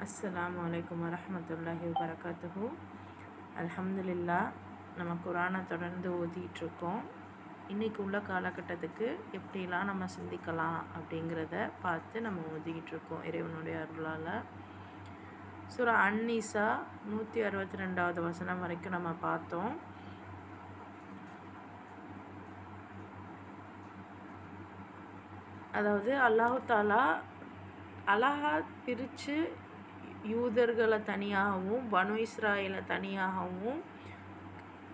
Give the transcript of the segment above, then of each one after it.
அஸ்ஸலாமு அலைக்கும் வரஹ்மத்துல்லாஹி வபரகாத்துஹு. அல்ஹம்துலில்லா, நம்ம குரானை தொடர்ந்து ஓதிட்டுருக்கோம். இன்றைக்கி உள்ள காலகட்டத்துக்கு எப்படிலாம் நம்ம சிந்திக்கலாம் அப்படிங்கிறத பார்த்து நம்ம ஓதிக்கிட்டுருக்கோம் இறைவனுடைய அருளால். சூரா அன்-நிசா 162வது வசனம் வரைக்கும் நம்ம பார்த்தோம். அதாவது அல்லாஹு தாலா அழகா பிரித்து யூதர்களை தனியாகவும் பனு இஸ்ராயலை தனியாகவும்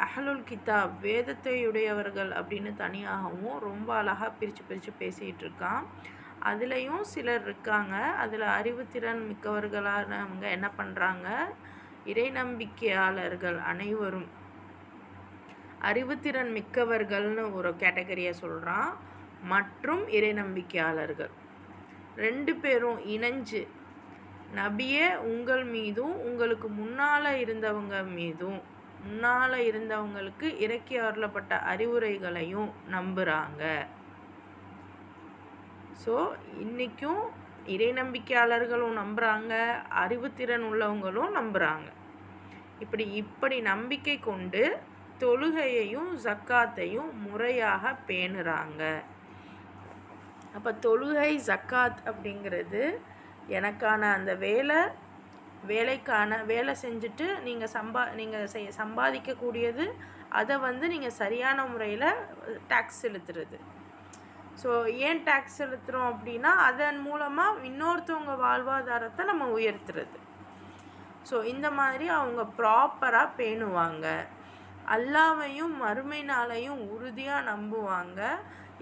அஹ்லுல் கிதாப் வேதத்தை உடையவர்கள் அப்படின்னு தனியாகவும் ரொம்ப அழகாக பிரித்து பேசிகிட்டு இருக்கான். அதுலேயும் சிலர் இருக்காங்க, அதில் அறிவுத்திறன் மிக்கவர்களானவங்க என்ன பண்ணுறாங்க, இறை நம்பிக்கையாளர்கள் அனைவரும் அறிவுத்திறன் மிக்கவர்கள்னு ஒரு கேட்டகரியை சொல்கிறான். மற்றும் இறை நம்பிக்கையாளர்கள் 2 பேரும் இணைஞ்சு நபியே உங்கள் மீதும் உங்களுக்கு முன்னால் இருந்தவங்களுக்கு இறக்கி அருளப்பட்ட அறிவுரைகளையும் நம்புகிறாங்க. ஸோ இன்றைக்கும் இறை நம்பிக்கையாளர்களும் நம்புகிறாங்க, அறிவுத்திறன் உள்ளவங்களும் நம்புகிறாங்க. இப்படி நம்பிக்கை கொண்டு தொழுகையையும் ஜக்காத்தையும் முறையாக பேணுறாங்க. அப்போ தொழுகை ஜக்காத் அப்படிங்கிறது எனக்கான அந்த வேலை செஞ்சுட்டு நீங்கள் சம்பாதிக்கக்கூடியது, அதை நீங்கள் சரியான முறையில் டேக்ஸ் செலுத்துறது. ஸோ ஏன் டேக்ஸ் செலுத்துகிறோம் அப்படின்னா, அதன் மூலமாக இன்னொருத்தவங்க வாழ்வாதாரத்தை நம்ம உயர்த்துறது. ஸோ இந்த மாதிரி அவங்க ப்ராப்பராக பேணுவாங்க, அல்லாஹ்வையும் மறுமை நாளையும் உறுதியாக நம்புவாங்க.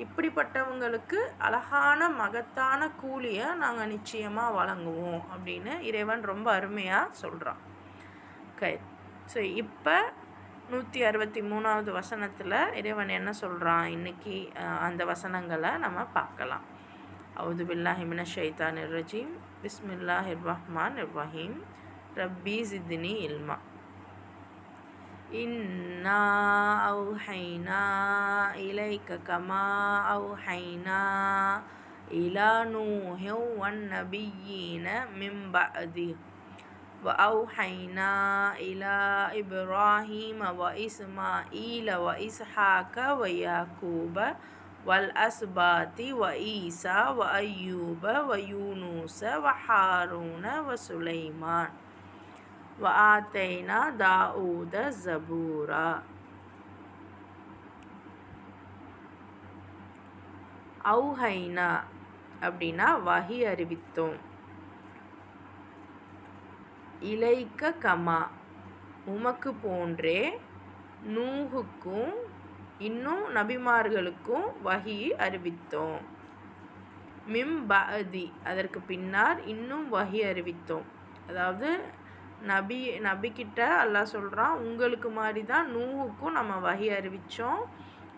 இப்படிப்பட்டவங்களுக்கு அழகான மகத்தான கூலியை நாங்கள் நிச்சயமாக வழங்குவோம் அப்படின்னு இறைவன் ரொம்ப அருமையாக சொல்கிறான். ஸோ இப்போ 163வது வசனத்தில் இறைவன் என்ன சொல்கிறான், இன்றைக்கி அந்த வசனங்களை நம்ம பார்க்கலாம். அவுது பில்லாஹி மினஷ் ஷைத்தானிர் ரஜீம். பிஸ்மில்லாஹிர் ரஹ்மானிர் ரஹீம். ரப்பி ஜித்னி இல்மா. இன்னா அவ்ஹைனா இலைக்க கமா அவ்ஹைனா இலா நூஹின் வன்னபிய்யீன மின் பஅதி வ அவ்ஹைனா இலா இப்ராஹீம வ இஸ்மாஈல வ இஸ்ஹாக வ யாக்கூப வல் அஸ்பாத்தி வ ஈசா வ அய்யூப வ யூனுஸ வ ஹாரூன வ சுலைமான் வ ஆத்தைனா தாவூத ஜபூரா. அவ்ஹைனா அப்படின்னா வஹி அறிவித்தோம். இலைக்க கமா உமக்கு போன்றே, நூஹுக்கும் இன்னும் நபிமார்களுக்கும் வஹி அறிவித்தோம். மிம் பஅதி அதற்கு பின்னால் இன்னும் வஹி அறிவித்தோம். அதாவது நபிக்கிட்ட அல்லாஹ் சொல்கிறான், உங்களுக்கு மாதிரி தான் நூஹுக்கும் நம்ம வஹி அறிவித்தோம்,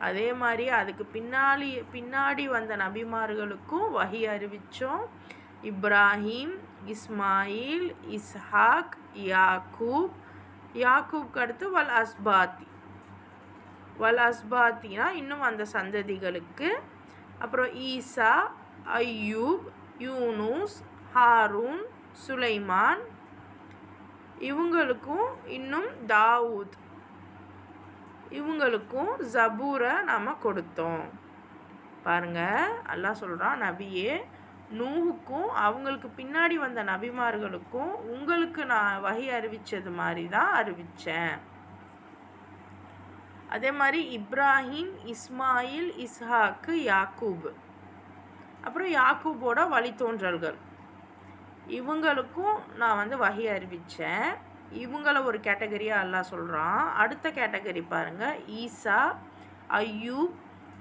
அதே மாதிரி அதுக்கு பின்னாடி வந்த நபிமார்களுக்கும் வஹி அறிவித்தோம். இப்ராஹீம், இஸ்மாயில், இஸ்ஹாக், யாக்கூப்க்கு அடுத்து வல் அஸ்பாத்தினா இன்னும் அந்த சந்ததிகளுக்கு, அப்புறம் ஈசா, அய்யூப், யூனுஸ், ஹாரூன், சுலைமான், இவங்களுக்கும் இன்னும் தாவூத், இவங்களுக்கும் ஜபூரை நாம் கொடுத்தோம். பாருங்கள், அல்லாஹ் சொல்கிறான், நபியே நூஹுக்கும் அவங்களுக்கு பின்னாடி வந்த நபிமார்களுக்கும் உங்களுக்கு நான் வஹி அறிவித்தது மாதிரி தான் அறிவித்தேன். அதே மாதிரி இப்ராஹீம், இஸ்மாயில், இஸ்ஹாக்கு, யாக்கூப், அப்புறம் யாக்கூபோட வழித்தோன்றல்கள், இவங்களுக்கும் நான் வஹி அறிவித்தேன். இவங்கள ஒரு கேட்டகரியாக அல்லாஹ் சொல்கிறான். அடுத்த கேட்டகரி பாருங்கள், ஈசா, அய்யூப்,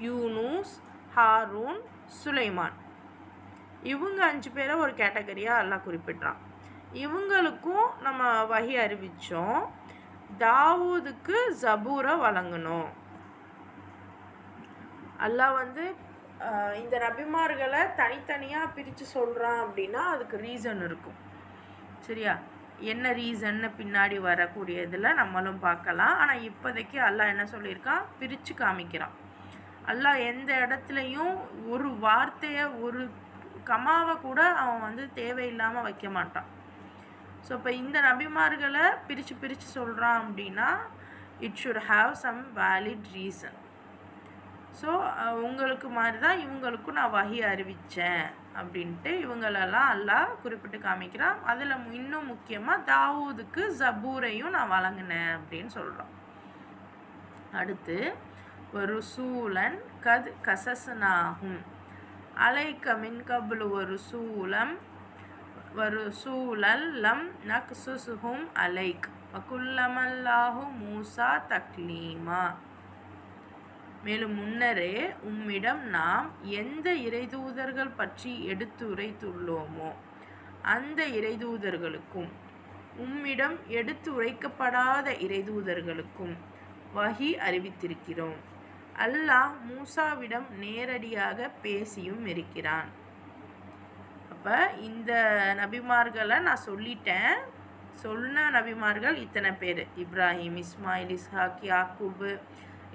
யூனுஸ், ஹாரூன், சுலைமான், இவங்க 5 பேரை ஒரு கேட்டகரியாக அல்லாஹ் குறிப்பிட்றான். இவங்களுக்கும் நம்ம வஹி அறிவித்தோம். தாவூதுக்கு ஜபூரை வழங்கணும். அல்லாஹ் இந்த நபிமார்களை தனித்தனியாக பிரித்து சொல்கிறான் அப்படின்னா அதுக்கு ரீசன் இருக்கும். சரியா, என்ன ரீசன்னு பின்னாடி வரக்கூடியதில் நம்மளும் பார்க்கலாம். ஆனால் இப்போதைக்கு அல்லாஹ் என்ன சொல்லியிருக்கான், பிரித்து காமிக்கிறான். அல்லாஹ் எந்த இடத்துலையும் ஒரு வார்த்தையை, ஒரு கமாவை கூட அவன் தேவையில்லாமல் வைக்க மாட்டான். ஸோ இப்போ இந்த நபிமார்களை பிரித்து சொல்கிறான் அப்படின்னா it should have some valid reason. So உங்களுக்கு மாதிரி தான் இவங்களுக்கும் நான் வஹி அறிவித்தேன் அப்படின்ட்டு இவங்களெல்லாம் அல்லாஹ் குறிப்பிட்டு காமிக்கிறான். அதில் இன்னும் முக்கியமாக தாவூதுக்கு ஜபூரையும் நான் வழங்கினேன் அப்படின்னு சொல்கிறோம். அடுத்து ஒரு சூலன் கசஸ்னாகும் அலைக்க மின் கபுலு ஒரு சூழல் லம் நக்சுசுஹும் அலைக் வகுல்லமல்லாஹு மூசா தக்லீமா. மேலும் முன்னரே உம்மிடம் நாம் எந்த இறைதூதர்கள் பற்றி எடுத்துரைத்துள்ளோமோ அந்த இறைதூதர்களுக்கும் உம்மிடம் எடுத்துரைக்கப்படாத இறைதூதர்களுக்கும் வஹி அறிவித்திருக்கிறோம். அல்லாஹ் மூசாவிடம் நேரடியாக பேசியும் இருக்கிறான். அப்போ இந்த நபிமார்களை நான் சொல்லிட்டேன். சொன்ன நபிமார்கள் இத்தனை பேர்: இப்ராஹிம், இஸ்மாயில், இஸ்ஹாக், யாக்கூபு,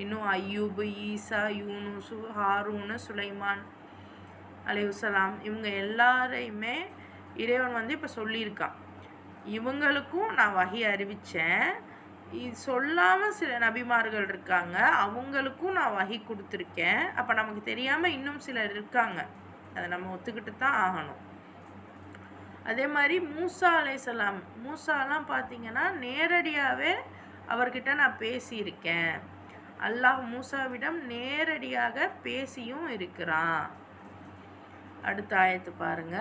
இன்னும் ஐயூபு, ஈசா, யூனுசு, ஹாரூனு, சுலைமான் அலைஹிஸ்ஸலாம். இவங்க எல்லாரையுமே இறைவன் இப்போ சொல்லியிருக்கான். இவங்களுக்கும் நான் வஹி அறிவித்தேன். இது சொல்லாமல் சில நபிமார்கள் இருக்காங்க, அவங்களுக்கும் நான் வஹி கொடுத்துருக்கேன். அப்போ நமக்கு தெரியாமல் இன்னும் சிலர் இருக்காங்க, அதை நம்ம ஒத்துக்கிட்டு தான் ஆகணும். அதே மாதிரி மூசா அலைஹிஸ்ஸலாம், மூசாலாம் பார்த்திங்கன்னா நேரடியாகவே அவர்கிட்ட நான் பேசியிருக்கேன். அல்லாஹ் மூசாவிடம் நேரடியாக பேசியும் இருக்கிறான். அடுத்த ஆயத்து பாருங்க.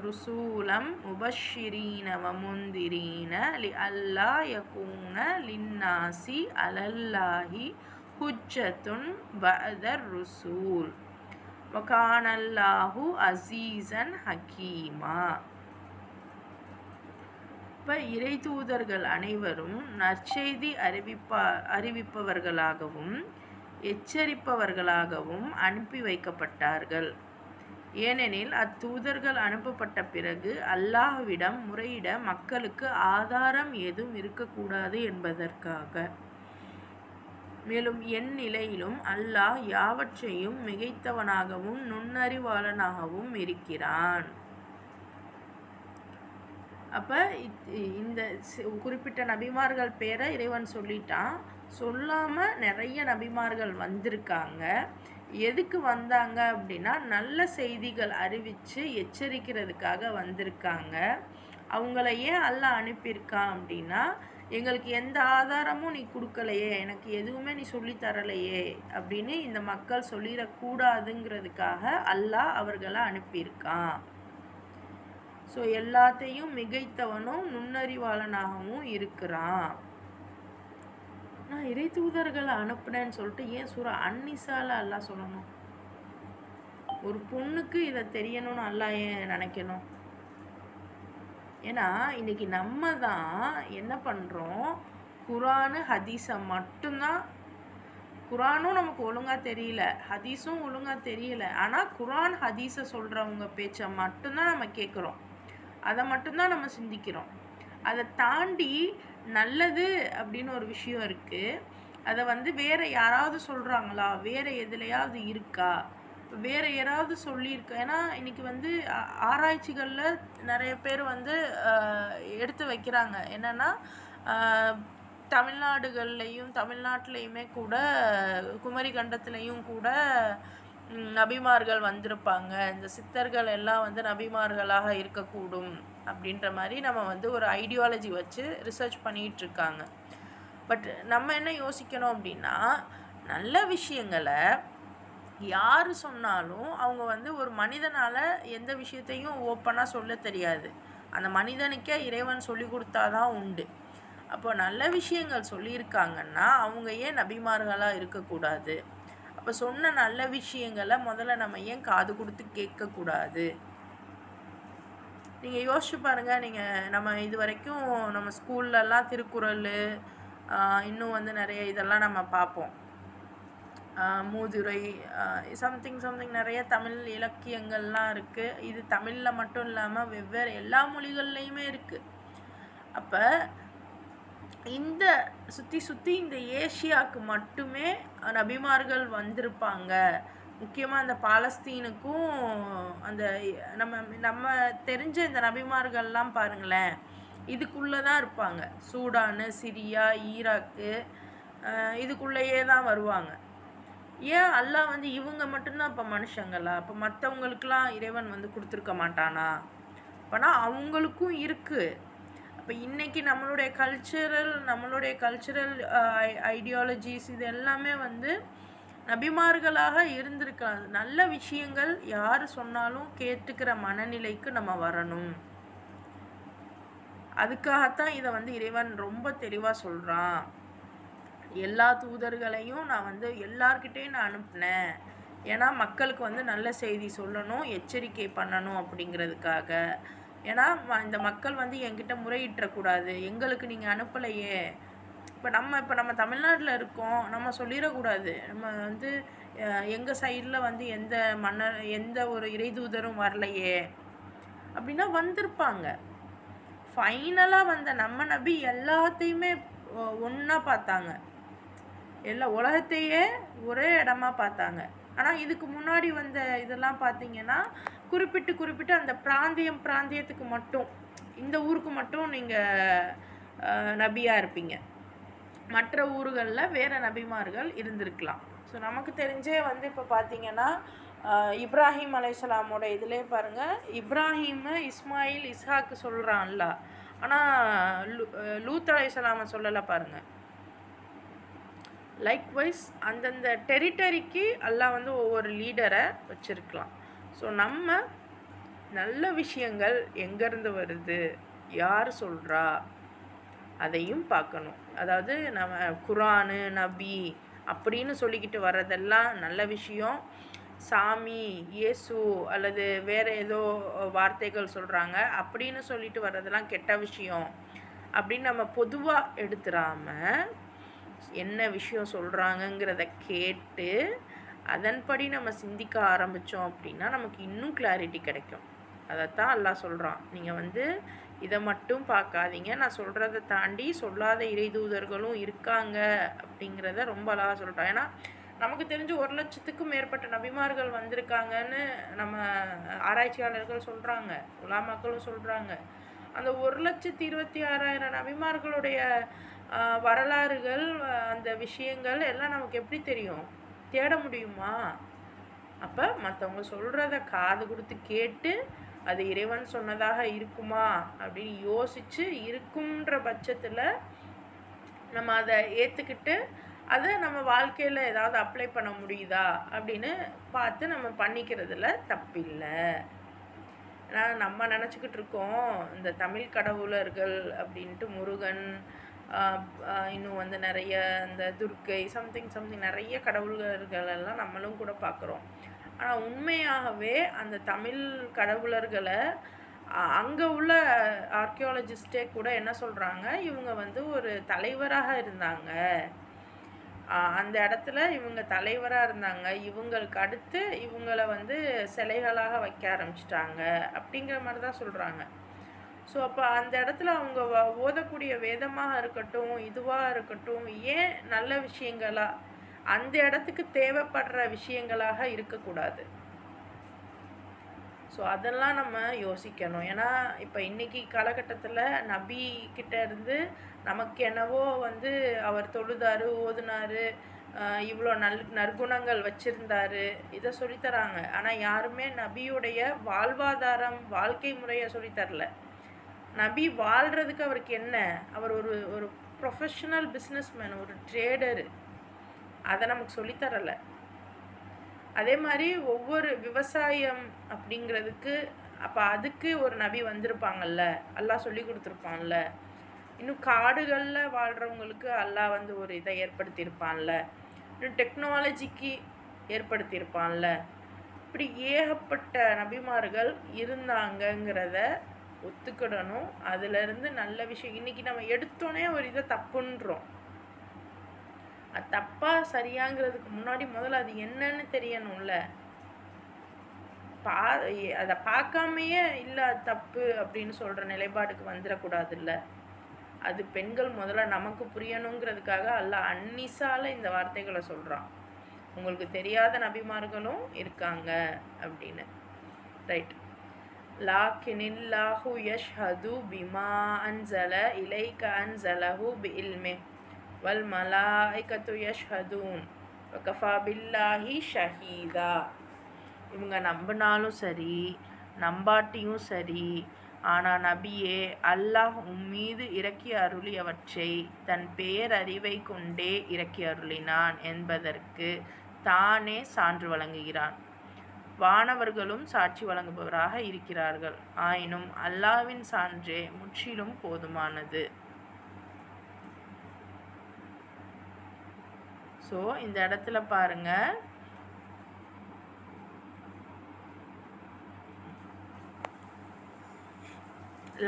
ருசூலம் முபஷ்ஷிரீன வமுந்திரீன லி அல்லா யகூன லின்னாசி அலல்லாஹி ஹுஜ்ஜத்துன் பஅதர் ருசூல் வகானல்லாஹு அசீசன் ஹக்கீமா. இப்போ இறை தூதர்கள் அனைவரும் நற்செய்தி அறிவிப்பவர்களாகவும் எச்சரிப்பவர்களாகவும் அனுப்பி வைக்கப்பட்டார்கள். ஏனெனில் அத்தூதர்கள் அனுப்பப்பட்ட பிறகு அல்லாஹ்விடம் முறையிட மக்களுக்கு ஆதாரம் ஏதும் இருக்கக்கூடாது என்பதற்காக. மேலும் என் நிலையிலும் அல்லாஹ் யாவற்றையும் மிகைத்தவனாகவும் நுண்ணறிவாளனாகவும் இருக்கிறான். அப்போ இந்த குறிப்பிட்ட நபிமார்கள் பேரை இறைவன் சொல்லிட்டான். சொல்லாமல் நிறைய நபிமார்கள் வந்திருக்காங்க. எதுக்கு வந்தாங்க அப்படின்னா நல்ல செய்திகள் அறிவித்து எச்சரிக்கிறதுக்காக வந்திருக்காங்க. அவங்கள ஏன் அல்லாஹ் அனுப்பியிருக்கான் அப்படின்னா, எங்களுக்கு எந்த ஆதாரமும் நீ கொடுக்கலையே, எனக்கு எதுவுமே நீ சொல்லித்தரலையே அப்படின்னு இந்த மக்கள் சொல்லிடக்கூடாதுங்கிறதுக்காக அல்லாஹ் அவர்களை அனுப்பியிருக்கான். ஸோ எல்லாத்தையும் மிகைத்தவனும் நுண்ணறிவாளனாகவும் இருக்கிறான். நான் இறை தூதர்களை அனுப்புனேன்னு சொல்லிட்டு ஏன் சூரா அன்னிசால அல்லாஹ் சொல்லணும்? ஒரு பொண்ணுக்கு இதை தெரியணும்னு அல்லாஹ் ஏன் நினைக்கணும்? ஏன்னா இன்னைக்கு நம்ம தான் என்ன பண்ணுறோம், குரானு ஹதீஸை மட்டும்தான். குரானும் நமக்கு ஒழுங்காக தெரியல, ஹதீஸும் ஒழுங்காக தெரியல. ஆனால் குரான் ஹதீஸை சொல்கிறவங்க பேச்சை மட்டும்தான் நம்ம கேட்குறோம், அதை மட்டும்தான் நம்ம சிந்திக்கிறோம். அதை தாண்டி நல்லது அப்படின்னு ஒரு விஷயம் இருக்குது. அதை வேறு யாராவது சொல்கிறாங்களா, வேறு எதுலையாவது இருக்கா, வேறு யாராவது சொல்லியிருக்கா? ஏன்னா இன்றைக்கி ஆராய்ச்சிகளில் நிறைய பேர் எடுத்து வைக்கிறாங்க. என்னென்னா தமிழ்நாட்டிலையுமே கூட குமரி கண்டத்துலேயும் கூட நபிமார்கள் வந்திருப்பாங்க. இந்த சித்தர்கள் எல்லாம் நபிமார்களாக இருக்கக்கூடும் அப்படின்ற மாதிரி நம்ம ஒரு ஐடியாலஜி வச்சு ரிசர்ச் பண்ணிகிட்ருக்காங்க. பட் நம்ம என்ன யோசிக்கணும் அப்படின்னா, நல்ல விஷயங்களை யார் சொன்னாலும் அவங்க ஒரு மனிதனால் எந்த விஷயத்தையும் ஓப்பனாக சொல்ல தெரியாது. அந்த மனிதனுக்கே இறைவன் சொல்லி கொடுத்தாதான் உண்டு. அப்போ நல்ல விஷயங்கள் சொல்லியிருக்காங்கன்னா அவங்க ஏன் நபிமார்களாக இருக்கக்கூடாது? அப்போ சொன்ன நல்ல விஷயங்களை முதல்ல நம்ம ஏன் காது கொடுத்து கேட்கக்கூடாது? நீங்கள் யோசிச்சு பாருங்கள். நம்ம இது வரைக்கும் நம்ம ஸ்கூல்லலாம் திருக்குறள், இன்னும் நிறைய இதெல்லாம் நம்ம பார்ப்போம். மூதுரை, சம்திங் நிறைய தமிழ் இலக்கியங்கள்லாம் இருக்குது. இது தமிழில் மட்டும் இல்லாமல் வெவ்வேறு எல்லா மொழிகள்லையுமே இருக்குது. அப்போ இந்த சுற்றி இந்த ஏஷியாவுக்கு மட்டுமே நபிமார்கள் வந்திருப்பாங்க, முக்கியமாக அந்த பாலஸ்தீனுக்கும் அந்த நம்ம நம்ம தெரிஞ்ச இந்த நபிமார்கள்லாம் பாருங்களேன், இதுக்குள்ளே தான் இருப்பாங்க. சூடானு, சிரியா, ஈராக்கு இதுக்குள்ளேயே தான் வருவாங்க. ஏன் அல்லாஹ் வந்து இவங்க மட்டும்தான் இப்போ மனுஷங்களா? அப்போ மற்றவங்களுக்கெலாம் இறைவன் வந்து கொடுத்துருக்க மாட்டானா? அப்போனா அவங்களுக்கும் இருக்குது. அப்போ இன்றைக்கி நம்மளுடைய கல்ச்சுரல் ஐடியாலஜிஸ் இது எல்லாமே வந்து நபிமார்களாக இருந்திருக்கலாம். நல்ல விஷயங்கள் யார் சொன்னாலும் கேட்டுக்கிற மனநிலைக்கு நம்ம வரணும். அதுக்காகத்தான் இதை வந்து இறைவன் ரொம்ப தெளிவாக சொல்கிறான். எல்லா தூதர்களையும் நான் வந்து எல்லார்கிட்டையும் நான் அனுப்பினேன். ஏன்னா மக்களுக்கு வந்து நல்ல செய்தி சொல்லணும், எச்சரிக்கை பண்ணணும் அப்படிங்கிறதுக்காக. ஏன்னா இந்த மக்கள் வந்து என்கிட்ட முறையிட்டக்கூடாது, எங்களுக்கு நீங்கள் அனுப்பலையே. இப்போ நம்ம தமிழ்நாட்டில் இருக்கோம், நம்ம சொல்லிடக்கூடாது நம்ம வந்து எங்கள் சைடில் வந்து எந்த ஒரு இறைதூதரும் வரலையே அப்படின்னா வந்திருப்பாங்க. ஃபைனலாக வந்த நம்ம நபி எல்லாத்தையுமே ஒன்றா பார்த்தாங்க, எல்லா உலகத்தையே ஒரே இடமா பார்த்தாங்க. ஆனால் இதுக்கு முன்னாடி வந்த இதெல்லாம் பார்த்தீங்கன்னா குறிப்பிட்டு அந்த பிராந்தியத்துக்கு மட்டும், இந்த ஊருக்கு மட்டும் நீங்கள் நபியாக இருப்பீங்க, மற்ற ஊர்களில் வேறு நபிமார்கள் இருந்திருக்கலாம். ஸோ நமக்கு தெரிஞ்சே வந்து இப்போ பார்த்தீங்கன்னா இப்ராஹிம் அலைஹிஸ்ஸலாமோட இதிலே பாருங்கள், இப்ராஹிம், இஸ்மாயில், இஸ்ஹாக்கு சொல்கிறான்ல, ஆனால் லூத் அலைஹிஸ்ஸலாமை சொல்லலை பாருங்கள். லைக்வைஸ் அந்தந்த டெரிட்டரிக்கு அல்லாஹ் வந்து ஒவ்வொரு லீடரை வச்சுருக்கலாம். ஸோ நம்ம நல்ல விஷயங்கள் எங்கேருந்து வருது, யார் சொல்கிறா, அதையும் பார்க்கணும். அதாவது நம்ம குரானு, நபி அப்படின்னு சொல்லிக்கிட்டு வர்றதெல்லாம் நல்ல விஷயம். சாமி, இயேசு அல்லது வேறு ஏதோ வார்த்தைகள் சொல்கிறாங்க அப்படின்னு சொல்லிட்டு வர்றதெல்லாம் கெட்ட விஷயம் அப்படின்னு நம்ம பொதுவாக எடுத்துடாமல் என்ன விஷயம் சொல்கிறாங்கங்கிறத கேட்டு அதன்படி நம்ம சிந்திக்க ஆரம்பித்தோம் அப்படின்னா நமக்கு இன்னும் கிளாரிட்டி கிடைக்கும். அதைத்தான் அல்லாஹ் சொல்கிறான், நீங்கள் வந்து இதை மட்டும் பார்க்காதீங்க, நான் சொல்கிறத தாண்டி சொல்லாத இறைதூதர்களும் இருக்காங்க அப்படிங்கிறத ரொம்ப அழகாக சொல்கிறான். ஏன்னா நமக்கு தெரிஞ்சு 1,00,000க்கும் மேற்பட்ட நபிமார்கள் வந்திருக்காங்கன்னு நம்ம ஆராய்ச்சியாளர்கள் சொல்கிறாங்க, உலமாக்களும் சொல்கிறாங்க. அந்த 1,26,000 நபிமார்களுடைய வரலாறுகள், அந்த விஷயங்கள் எல்லாம் நமக்கு எப்படி தெரியும்? தேட முடியுமா? அப்போ மற்றவங்க சொல்கிறத காது கொடுத்து கேட்டு அது இறைவன் சொன்னதாக இருக்குமா அப்படின்னு யோசித்து இருக்குன்ற பட்சத்தில் நம்ம அதை ஏற்றுக்கிட்டு அதை நம்ம வாழ்க்கையில் ஏதாவது அப்ளை பண்ண முடியுதா அப்படின்னு பார்த்து நம்ம பண்ணிக்கிறதுல தப்பில்லை. ஏன்னா நம்ம நினச்சிக்கிட்டு இருக்கோம் இந்த தமிழ் கடவுளர்கள் அப்படின்ட்டு முருகன், இன்னும் வந்து நிறைய இந்த துர்க்கை சம்திங் நிறைய கடவுளர்கள் எல்லாம் நம்மளும் கூட பார்க்குறோம். ஆனால் உண்மையாகவே அந்த தமிழ் கடவுளர்களை அங்கே உள்ள ஆர்கியாலஜிஸ்டே கூட என்ன சொல்கிறாங்க, இவங்க வந்து ஒரு தலைவராக இருந்தாங்க, அந்த இடத்துல இவங்க தலைவராக இருந்தாங்க, இவங்களுக்கு அடுத்து இவங்களை வந்து சிலைகளாக வைக்க ஆரம்பிச்சிட்டாங்க அப்படிங்கிற மாதிரி தான் சொல்கிறாங்க. ஸோ அப்போ அந்த இடத்துல அவங்க ஓதக்கூடிய வேதமாக இருக்கட்டும், இதுவாக இருக்கட்டும், ஏன் நல்ல விஷயங்களாக அந்த இடத்துக்கு தேவைப்படுற விஷயங்களாக இருக்கக்கூடாது? ஸோ அதெல்லாம் நம்ம யோசிக்கணும். ஏன்னா இப்போ இன்றைக்கி காலகட்டத்தில் நபி கிட்ட இருந்து நமக்கு என்னவோ வந்து அவர் தொழுதாரு, ஓதுனார், இவ்வளோ நற்குணங்கள் வச்சுருந்தாரு, இதை சொல்லித்தராங்க. ஆனால் யாருமே நபியுடைய வாழ்வாதாரம், வாழ்க்கை முறையை சொல்லித்தரல. நபி வாழ்கிறதுக்கு அவருக்கு என்ன, அவர் ஒரு ப்ரொஃபஷ்னல் பிஸ்னஸ்மேன், ஒரு ட்ரேடரு, அதை நமக்கு சொல்லித்தரலை. அதே மாதிரி ஒவ்வொரு விவசாயம் அப்படிங்கிறதுக்கு அப்போ அதுக்கு ஒரு நபி வந்திருப்பாங்கல்ல, அல்லாஹ் சொல்லி கொடுத்துருப்பான்ல. இன்னும் காடுகளில் வாழ்கிறவங்களுக்கு அல்லாஹ் வந்து ஒரு இதை ஏற்படுத்தியிருப்பான்ல, இன்னும் டெக்னாலஜிக்கு ஏற்படுத்தியிருப்பான்ல. இப்படி ஏகப்பட்ட நபிமார்கள் இருந்தாங்கங்கிறத ஒத்துக்கிடணும். அதிலிருந்து நல்ல விஷயம் இன்றைக்கி நம்ம எடுத்தோன்னே ஒரு இதை தப்புன்றோம். அது தப்பாக சரியாங்கிறதுக்கு முன்னாடி முதல்ல அது என்னன்னு தெரியணும்ல. அதை பார்க்காமையே இல்லை அது தப்பு அப்படின்னு சொல்கிற நிலைப்பாடுக்கு வந்துடக்கூடாதுல்ல. அது பெண்கள் முதல்ல நமக்கு புரியணுங்கிறதுக்காக அல்லாஹ் அன்னிசால இந்த வார்த்தைகளை சொல்கிறான். உங்களுக்கு தெரியாத நபிமார்களும் இருக்காங்க அப்படின்னு. ரைட். லாக்கினில்லாஹு யஷ்ஹது பிமா அன்ஸல இலைக அன்ஸலஹு பிஇல்மி வல் மலாயிகத்து யஷ்ஹதூன் வகஃபா பில்லாஹி ஷஹீதா. இவங்க நம்பினாலும் சரி நம்பாட்டியும் சரி, ஆனால் நபியே, அல்லாஹ் உம்மீது இறக்கி அருளியவற்றை தன் பேரறிவை கொண்டே இறக்கி அருளினான் என்பதற்கு தானே சான்று வழங்குகிறான். வானவர்களும் சாட்சி வழங்குபவராக இருக்கிறார்கள். ஆயினும் அல்லாஹ்வின் சான்றே முற்றிலும் போதுமானது. ஸோ இந்த இடத்துல பாருங்க,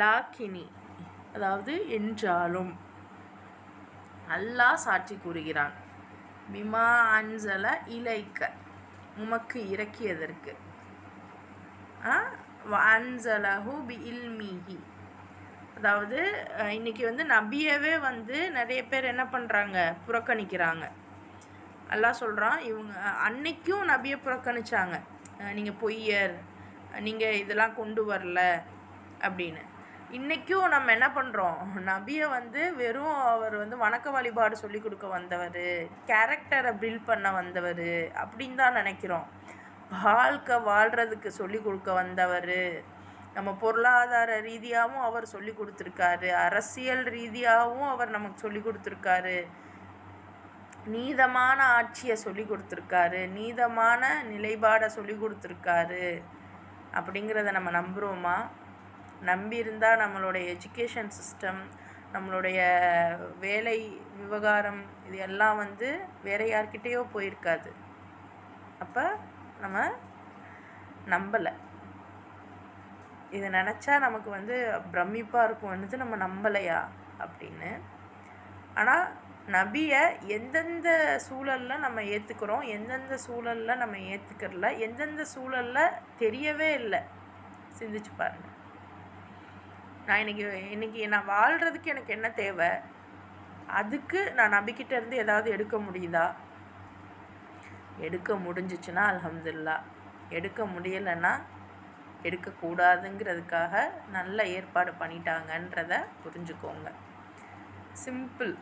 லாக்கினி அதாவது என்றாலும் அல்லாஹ் சாட்சி கூறுகிறான். பிமா அன்சல இலைக்க உமக்கு இறக்கியதற்கு, அன்சலஹு பி இல்மிஹி அதாவது இன்றைக்கி நபியவே நிறைய பேர் என்ன பண்ணுறாங்க, புறக்கணிக்கிறாங்க. அல்லாஹ் சொல்கிறான், இவங்க அன்னைக்கும் நபியை புறக்கணிச்சாங்க. நீங்கள் பொய்யர், நீங்கள் இதெல்லாம் கொண்டு வரல அப்படின்னு. இன்றைக்கும் நம்ம என்ன பண்ணுறோம், நபியை வெறும் அவர் வணக்க வழிபாடு சொல்லி கொடுக்க வந்தவர், கேரக்டரை பில்ட் பண்ண வந்தவர் அப்படின்னு தான் நினைக்கிறோம். வாழ்க்கை வாழ்கிறதுக்கு சொல்லி கொடுக்க வந்தவர். நம்ம பொருளாதார ரீதியாகவும் அவர் சொல்லி கொடுத்துருக்காரு, அரசியல் ரீதியாகவும் அவர் நமக்கு சொல்லி கொடுத்துருக்காரு, நீதமான ஆட்சியை சொல்லி கொடுத்துருக்காரு, நீதமான நிலைப்பாடை சொல்லி கொடுத்துருக்காரு அப்படிங்கிறத நம்ம நம்புகிறோமா? நம்பியிருந்தால் நம்மளுடைய எஜுகேஷன் சிஸ்டம், நம்மளுடைய வேலை விவகாரம் இது எல்லாம் வேறு யார்கிட்டேயோ போயிருக்காது. அப்போ நம்ம நம்பலை. இதை நினச்சா நமக்கு பிரமிப்பாக இருக்கும், நம்ம நம்பலையா அப்படின்னு. ஆனால் நபியை எந்தெந்த சூழலில் நம்ம ஏற்றுக்கிறோம், எந்தெந்த சூழலில் நம்ம ஏற்றுக்கிறல, எந்தெந்த சூழலில் தெரியவே இல்லை, சிந்திச்சு பாருங்கள். நான் இன்றைக்கி நான் வாழ்கிறதுக்கு எனக்கு என்ன தேவை, அதுக்கு நான் நபிக்கிட்ட இருந்து ஏதாவது எடுக்க முடியுதா? எடுக்க முடிஞ்சிச்சுன்னா அல்ஹம்துலில்லாஹ், எடுக்க முடியலைன்னா எடுக்கக்கூடாதுங்கிறதுக்காக நல்ல ஏற்பாடு பண்ணிட்டாங்கன்றதை புரிஞ்சுக்கோங்க. சிம்பிள்.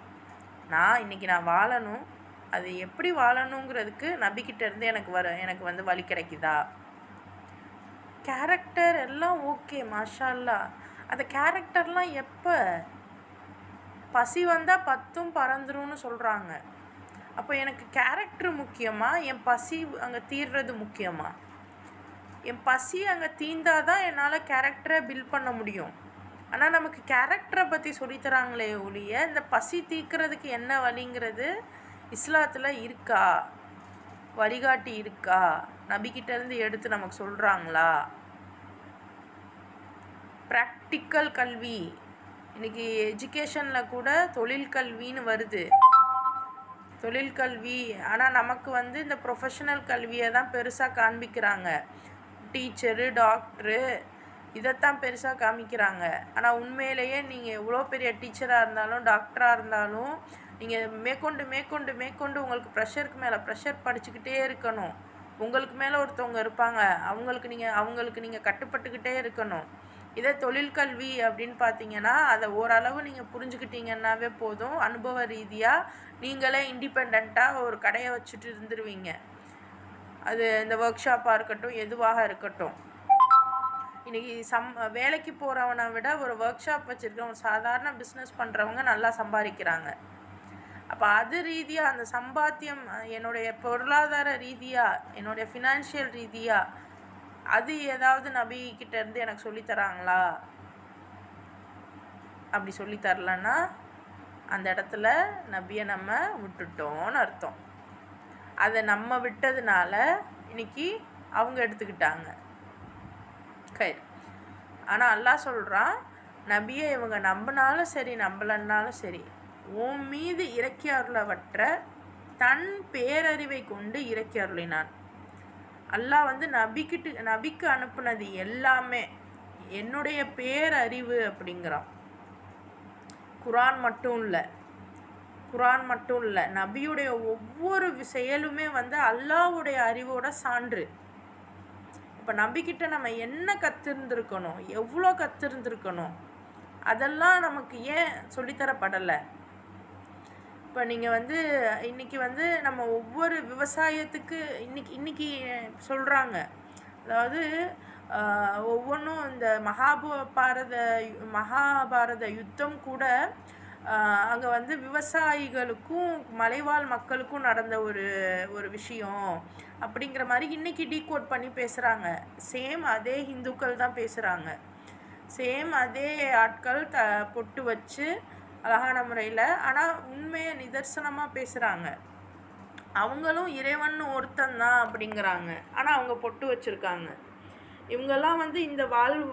இன்றைக்கி நான் வாழணும், அது எப்படி வாழணுங்கிறதுக்கு நபிக்கிட்ட இருந்து எனக்கு வழி கிடைக்குதா? கேரக்டர் எல்லாம் ஓகே, மாஷா அல்லாஹ். அந்த கேரக்டர்லாம் எப்போ பசி வந்தால் பத்தும் பறந்துரும்னு சொல்கிறாங்க. அப்போ எனக்கு கேரக்டர் முக்கியமா, என் பசி அங்கே தீர்றது முக்கியமா? என் பசி அங்கே தீர்ந்தாதான் என்னால் கேரக்டரை பில்ட் பண்ண முடியும். ஆனால் நமக்கு கேரக்டரை பற்றி சொல்லித்தராங்களே ஒழிய இந்த பசி தீர்க்கிறதுக்கு என்ன வழிங்கிறது இஸ்லாத்தில் இருக்கா, வழிகாட்டி இருக்கா, நபிக்கிட்டேருந்து எடுத்து நமக்கு சொல்கிறாங்களா? ப்ராக்டிக்கல் கல்வி, இன்றைக்கி எஜுகேஷனில் கூட தொழில் கல்வின்னு வருது, தொழில்கல்வி. ஆனால் நமக்கு இந்த ப்ரொஃபஷனல் கல்வியை தான் பெருசாக காண்பிக்கிறாங்க. டீச்சரு, டாக்டரு இதைத்தான் பெருசாக காமிக்கிறாங்க. ஆனால் உண்மையிலேயே நீங்கள் எவ்வளோ பெரிய டீச்சராக இருந்தாலும் டாக்டராக இருந்தாலும் நீங்கள் மேற்கொண்டு உங்களுக்கு ப்ரெஷருக்கு மேலே ப்ரெஷர் படிச்சுக்கிட்டே இருக்கணும். உங்களுக்கு மேலே ஒருத்தவங்க இருப்பாங்க, அவங்களுக்கு நீங்கள் கட்டுப்பட்டுக்கிட்டே இருக்கணும். இதே தொழில்கல்வி அப்படின்னு பார்த்தீங்கன்னா அதை ஓரளவு நீங்கள் புரிஞ்சுக்கிட்டீங்கன்னாவே போதும். அனுபவ ரீதியாக நீங்களே இண்டிபெண்ட்டாக ஒரு கடையை வச்சுட்டு இருந்துருவீங்க. அது இந்த ஒர்க் ஷாப்பாக இருக்கட்டும், எதுவாக இருக்கட்டும். இன்றைக்கி வேலைக்கு போகிறவனை விட ஒரு ஒர்க் ஷாப் வச்சுருக்க ஒரு சாதாரண பிஸ்னஸ் பண்ணுறவங்க நல்லா சம்பாதிக்கிறாங்க. அப்போ அது ரீதியாக அந்த சம்பாத்தியம் என்னுடைய பொருளாதார ரீதியாக, என்னுடைய ஃபினான்ஷியல் ரீதியாக அது ஏதாவது நபிக்கிட்ட இருந்து எனக்கு சொல்லித்தராங்களா? அப்படி சொல்லித்தரலன்னா அந்த இடத்துல நபியை நம்ம விட்டுட்டோன்னு அர்த்தம். அதை நம்ம விட்டதுனால இன்னைக்கு அவங்க எடுத்துக்கிட்டாங்க. கயிறு. ஆனால் அல்லாஹ் சொல்கிறான், நபியை இவங்க நம்பினாலும் சரி நம்பலன்னாலும் சரி, உன் மீது இறக்கி அருளவற்ற தன் பேரறிவை கொண்டு இறக்கி அருளினான். அல்லாஹ் நபிக்கு அனுப்புனது எல்லாமே என்னுடைய பேரறிவு அப்படிங்கிறான். குரான் மட்டும் இல்லை, குரான் மட்டும் இல்லை, நபியுடைய ஒவ்வொரு செயலுமே வந்து அல்லாஹ்வுடைய அறிவோட சான்று. இப்போ நபிக்கிட்ட நம்ம என்ன கற்றுருந்துருக்கணும், எவ்வளோ கற்றுருந்துருக்கணும், அதெல்லாம் நமக்கு ஏன் சொல்லித்தரப்படலை? இப்போ நீங்கள் வந்து இன்றைக்கி வந்து நம்ம ஒவ்வொரு விவசாயத்துக்கு இன்னைக்கு சொல்கிறாங்க. அதாவது ஒவ்வொன்றும் இந்த மகாபாரத யுத்தம் கூட அங்கே வந்து விவசாயிகளுக்கும் மலைவாழ் மக்களுக்கும் நடந்த ஒரு விஷயம் அப்படிங்கிற மாதிரி இன்றைக்கி டீகோட் பண்ணி பேசுகிறாங்க. சேம் அதே ஹிந்துக்கள் தான் பேசுகிறாங்க. சேம் அதே ஆட்கள் பொட்டு வச்சு அழகான முறையில், ஆனால் உண்மையை நிதர்சனமாக பேசுகிறாங்க. அவங்களும் இறைவன் ஒருத்தந்தான் அப்படிங்கிறாங்க, ஆனால் அவங்க பொட்டு வச்சுருக்காங்க. இவங்கெல்லாம் வந்து இந்த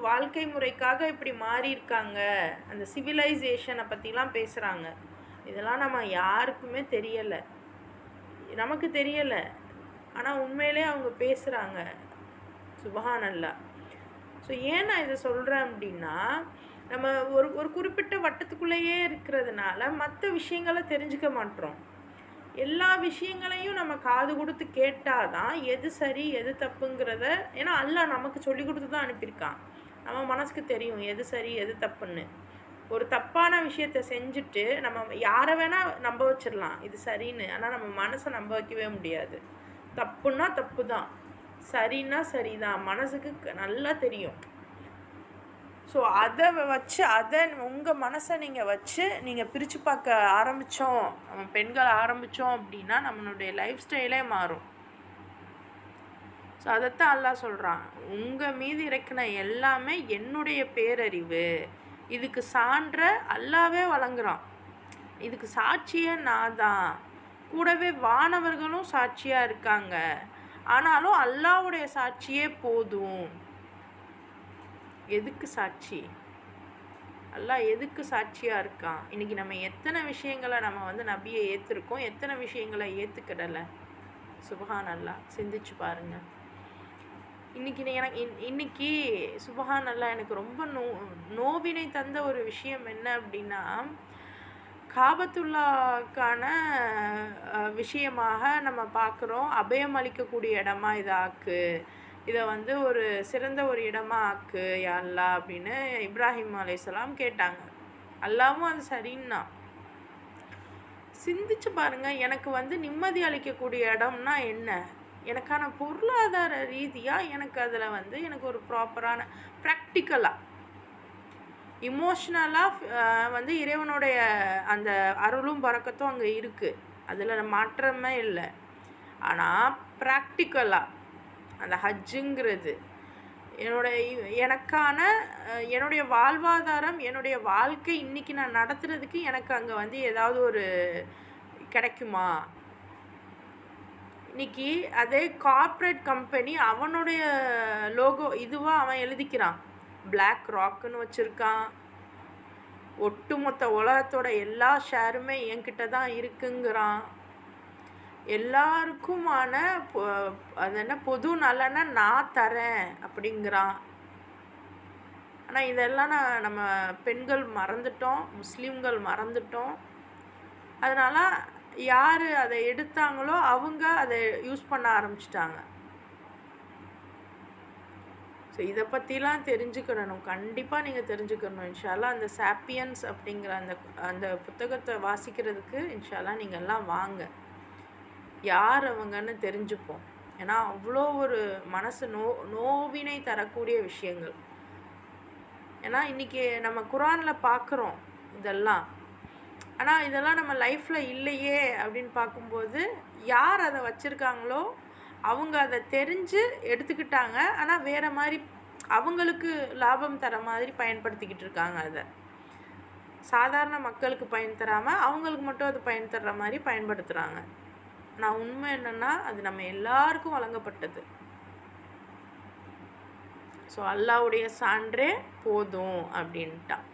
வாழ்க்கை முறைக்காக இப்படி மாறி இருக்காங்க, அந்த சிவிலைசேஷனை பற்றிலாம் பேசுகிறாங்க. இதெல்லாம் நம்ம யாருக்குமே தெரியலை, நமக்கு தெரியலை, ஆனால் உண்மையிலே அவங்க பேசுகிறாங்க. சுபஹானல்லாஹ். ஸோ ஏன் நான் இதை சொல்கிறேன் அப்படின்னா, நம்ம ஒரு குறிப்பிட்ட வட்டத்துக்குள்ளேயே இருக்கிறதுனால மற்ற விஷயங்களை தெரிஞ்சுக்க மாட்டோம். எல்லா விஷயங்களையும் நம்ம காது கொடுத்து கேட்டால் தான் எது சரி எது தப்புங்கிறத, ஏன்னா அல்லாஹ் நமக்கு சொல்லி கொடுத்து தான் அனுப்பியிருக்கான். நம்ம மனசுக்கு தெரியும் எது சரி எது தப்புன்னு. ஒரு தப்பான விஷயத்தை செஞ்சுட்டு நம்ம யாரை வேணால் நம்ப வச்சிடலாம் இது சரின்னு, ஆனால் நம்ம மனசை நம்ப வைக்கவே முடியாது. தப்புன்னா தப்பு தான், சரின்னா சரிதான், மனசுக்கு நல்லா தெரியும். ஸோ அதை உங்கள் மனசை நீங்கள் வச்சு நீங்கள் பிரித்து பார்க்க ஆரம்பித்தோம், நம்ம பெண்கள் ஆரம்பித்தோம் அப்படின்னா நம்மளுடைய லைஃப் ஸ்டைலே மாறும். ஸோ அதைத்தான் அல்லாஹ் சொல்கிறான், உங்கள் மீது இறக்கின எல்லாமே என்னுடைய பேரறிவு, இதுக்கு சான்ற அல்லாவே வழங்குறான், இதுக்கு சாட்சியே நான் தான், கூடவே வானவர்களும் சாட்சியாக இருக்காங்க, ஆனாலும் அல்லாஹ்வுடைய சாட்சியே போதும். எதுக்கு சாட்சி? அல்லாஹ் எதுக்கு சாட்சியாக இருக்கான்? இன்றைக்கி நம்ம எத்தனை விஷயங்களை நம்ம வந்து நபியை ஏற்றுருக்கோம், எத்தனை விஷயங்களை ஏற்றுக்கிடலை? சுபஹானல்லாஹ். சிந்திச்சு பாருங்கள். இன்னைக்கு சுபஹானல்லாஹ் எனக்கு ரொம்ப நோவினை தந்த ஒரு விஷயம் என்ன அப்படின்னா, காபத்துல்லாக்கான விஷயமாக நம்ம பார்க்குறோம், அபயம் அளிக்கக்கூடிய இடமா இதை ஆக்கு, இதை வந்து ஒரு சிறந்த ஒரு இடமா ஆக்கு யா அல்லாஹ் அப்படின்னு இப்ராஹிம் அலைஹிஸ்ஸலாம் கேட்டாங்க. அல்லாவும் அது சரின்னா. சிந்திச்சு பாருங்கள், எனக்கு வந்து நிம்மதி அளிக்கக்கூடிய இடம்னா என்ன? எனக்கான பொருளாதார ரீதியாக எனக்கு அதில் வந்து எனக்கு ஒரு ப்ராப்பரான ப்ராக்டிக்கலாக இமோஷ்னலாக வந்து இறைவனுடைய அந்த அருளும் பறக்கத்தும் அங்கே இருக்குது, அதில் மாற்றமே இல்லை. ஆனால் ப்ராக்டிக்கலாக அந்த ஹஜ்ஜுங்கிறது என்னுடைய வாழ்வாதாரம், என்னுடைய வாழ்க்கை இன்றைக்கி நான் நடத்துகிறதுக்கு எனக்கு அங்கே வந்து ஏதாவது ஒரு கிடைக்குமா? இன்றைக்கி அதே கார்ப்பரேட் கம்பெனி அவனுடைய லோகோ இதுவாக அவன் எழுதிக்கிறான், பிளாக் ராக்குன்னு வச்சுருக்கான், ஒட்டுமொத்த உலகத்தோட எல்லா ஷேருமே என்கிட்ட தான் இருக்குங்கிறான், எல்லாருக்குமான அது என்ன பொது நலனை நான் தரேன் அப்படிங்கிறான். ஆனால் இதெல்லாம் நம்ம பெண்கள் மறந்துட்டோம், முஸ்லீம்கள் மறந்துட்டோம். அதனால் யார் அதை எடுத்தாங்களோ அவங்க அதை யூஸ் பண்ண ஆரம்பிச்சிட்டாங்க. ஸோ இதை பற்றிலாம் தெரிஞ்சுக்கிடணும், கண்டிப்பாக நீங்கள் தெரிஞ்சுக்கணும். இன்ஷால்லா அந்த சாப்பியன்ஸ் அப்படிங்கிற அந்த புத்தகத்தை வாசிக்கிறதுக்கு இன்ஷால்லா நீங்கள் எல்லாம் வாங்க, யார் அவங்கன்னு தெரிஞ்சுப்போம். ஏன்னா அவ்வளோ ஒரு மனசு நோவினை தரக்கூடிய விஷயங்கள். ஏன்னா இன்றைக்கி நம்ம குரானில் பார்க்குறோம் இதெல்லாம், ஆனால் இதெல்லாம் நம்ம லைஃப்பில் இல்லையே அப்படின்னு பார்க்கும்போது யார் அதை வச்சுருக்காங்களோ அவங்க அதை தெரிஞ்சு எடுத்துக்கிட்டாங்க, ஆனால் வேறு மாதிரி அவங்களுக்கு லாபம் தர மாதிரி பயன்படுத்திக்கிட்டு இருக்காங்க. அதை சாதாரண மக்களுக்கு பயன் தராமல் அவங்களுக்கு மட்டும் அது பயன் தர்ற மாதிரி பயன்படுத்துகிறாங்க. நான் உண்மை என்னென்னா அது நம்ம எல்லாருக்கும் வழங்கப்பட்டது. ஸோ அல்லாஹ்வுடைய சான்றே போதும் அப்படின்ட்டான்.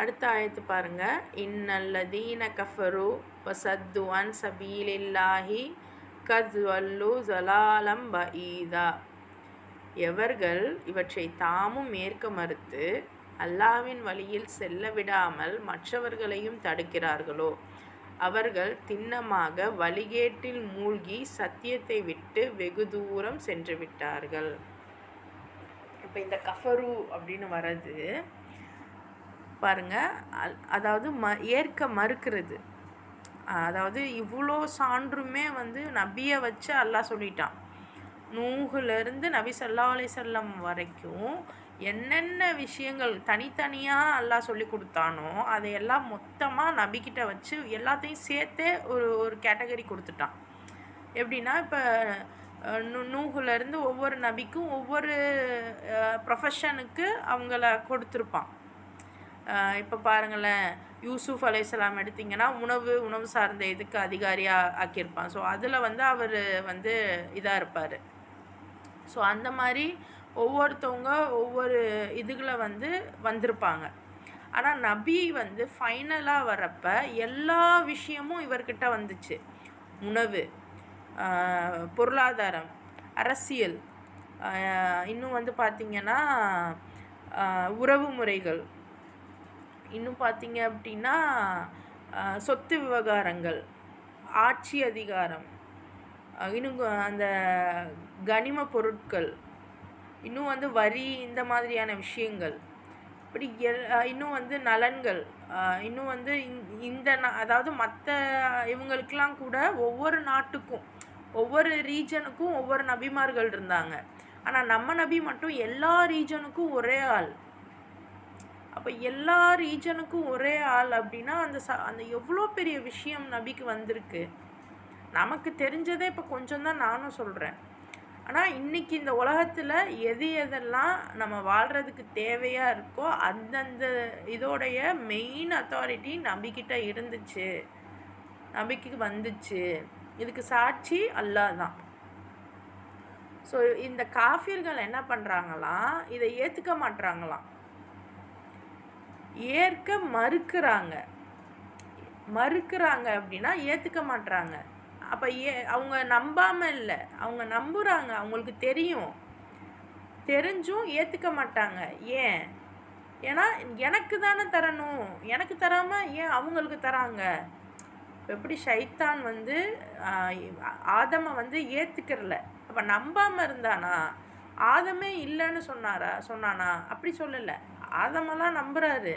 அடுத்த ஆயத்து பாருங்கள், இன்னல்லதீன கஃபரு வசத்து அன் சபீலில்லாஹி கத்வல்லு ஜலாலம் பஈதா. எவர்கள் இவற்றை தாமும் ஏற்க மறுத்து அல்லாஹ்வின் வழியில் செல்ல விடாமல் மற்றவர்களையும் தடுக்கிறார்களோ அவர்கள் திண்ணமாக வழிகேட்டில் மூழ்கி சத்தியத்தை விட்டு வெகு தூரம் சென்று விட்டார்கள். இப்போ இந்த கஃபரு அப்படின்னு வர்றது பாருங்க, அதாவது ஏற்க மறுக்கிறது. அதாவது இவ்வளோ சான்றுமே நபியை வச்சு அல்லாஹ் சொல்லிட்டான். நூஹுலேருந்து நபி ஸல்லல்லாஹு அலைஹி வஸல்லம் வரைக்கும் என்னென்ன விஷயங்கள் தனித்தனியாக அல்லாஹ் சொல்லி கொடுத்தானோ அதையெல்லாம் மொத்தமாக நபிக்கிட்ட வச்சு எல்லாத்தையும் சேர்த்தே ஒரு கேட்டகரி கொடுத்துட்டான். எப்படின்னா, இப்போ நூஹுலேருந்து ஒவ்வொரு நபிக்கும் ஒவ்வொரு ப்ரொஃபஷனுக்கு அவங்கள கொடுத்துருப்பான். இப்போ பாருங்களேன், யூசுஃப் அலைஹிஸ்ஸலாம் எடுத்திங்கன்னா உணவு சார்ந்த இதுக்கு அதிகாரியாக ஆக்கியிருப்பான். ஸோ அதில் அவர் இதாக இருப்பார். ஸோ அந்த மாதிரி ஒவ்வொருத்தவங்க ஒவ்வொரு இதுகளை வந்திருப்பாங்க. ஆனால் நபி ஃபைனலாக வரப்ப எல்லா விஷயமும் இவர்கிட்ட வந்துச்சு. உணவு, பொருளாதாரம், அரசியல், இன்னும் பார்த்திங்கன்னா உறவு முறைகள், இன்னும் பார்த்திங்க அப்படின்னா சொத்து விவகாரங்கள், ஆட்சி அதிகாரம், இன்னும் அந்த கனிம பொருட்கள், இன்னும் வரி, இந்த மாதிரியான விஷயங்கள், இப்படி இன்னும் நலன்கள், இன்னும் இந்த அதாவது மற்ற இவங்களுக்கெல்லாம் கூட ஒவ்வொரு நாட்டுக்கும் ஒவ்வொரு ரீஜனுக்கும் ஒவ்வொரு நபிமார்கள் இருந்தாங்க. ஆனால் நம்ம நபி மட்டும் எல்லா ரீஜனுக்கும் ஒரே ஆள். அப்போ எல்லா ரீஜனுக்கும் ஒரே ஆள் அப்படின்னா அந்த எவ்வளோ பெரிய விஷயம் நபிக்கு வந்திருக்கு. நமக்கு தெரிஞ்சதே இப்போ கொஞ்சம் தான் நானும் சொல்கிறேன். ஆனால் இன்றைக்கி இந்த உலகத்தில் எதெல்லாம் நம்ம வாழ்கிறதுக்கு தேவையாக இருக்கோ அந்தந்த இதோடைய மெயின் அத்தாரிட்டி நபிக்கிட்ட இருந்துச்சு, நபிக்கு வந்துச்சு. இதுக்கு சாட்சி அல்லாஹ் தான். ஸோ இந்த காஃபிர்கள் என்ன பண்ணுறாங்களாம், இதை ஏற்றுக்க மாட்டுறாங்களாம், ஏற்க மறுக்கிறாங்க அப்படின்னா ஏற்றுக்க மாட்டுறாங்க. அப்போ அவங்க நம்பாமல் இல்லை, அவங்க நம்புகிறாங்க. அவங்களுக்கு தெரிஞ்சும் ஏற்றுக்க மாட்டாங்க. ஏன்னா எனக்கு தானே தரணும், எனக்கு தராமல் ஏன் அவங்களுக்கு தராங்க? இப்போ எப்படி ஷைத்தான் ஆதமை ஏற்றுக்கிறல, அப்போ நம்பாமல் இருந்தானா? ஆதமே இல்லைன்னு சொன்னானா? அப்படி சொல்லலை. ஆதமெல்லாம் நம்புகிறாரு,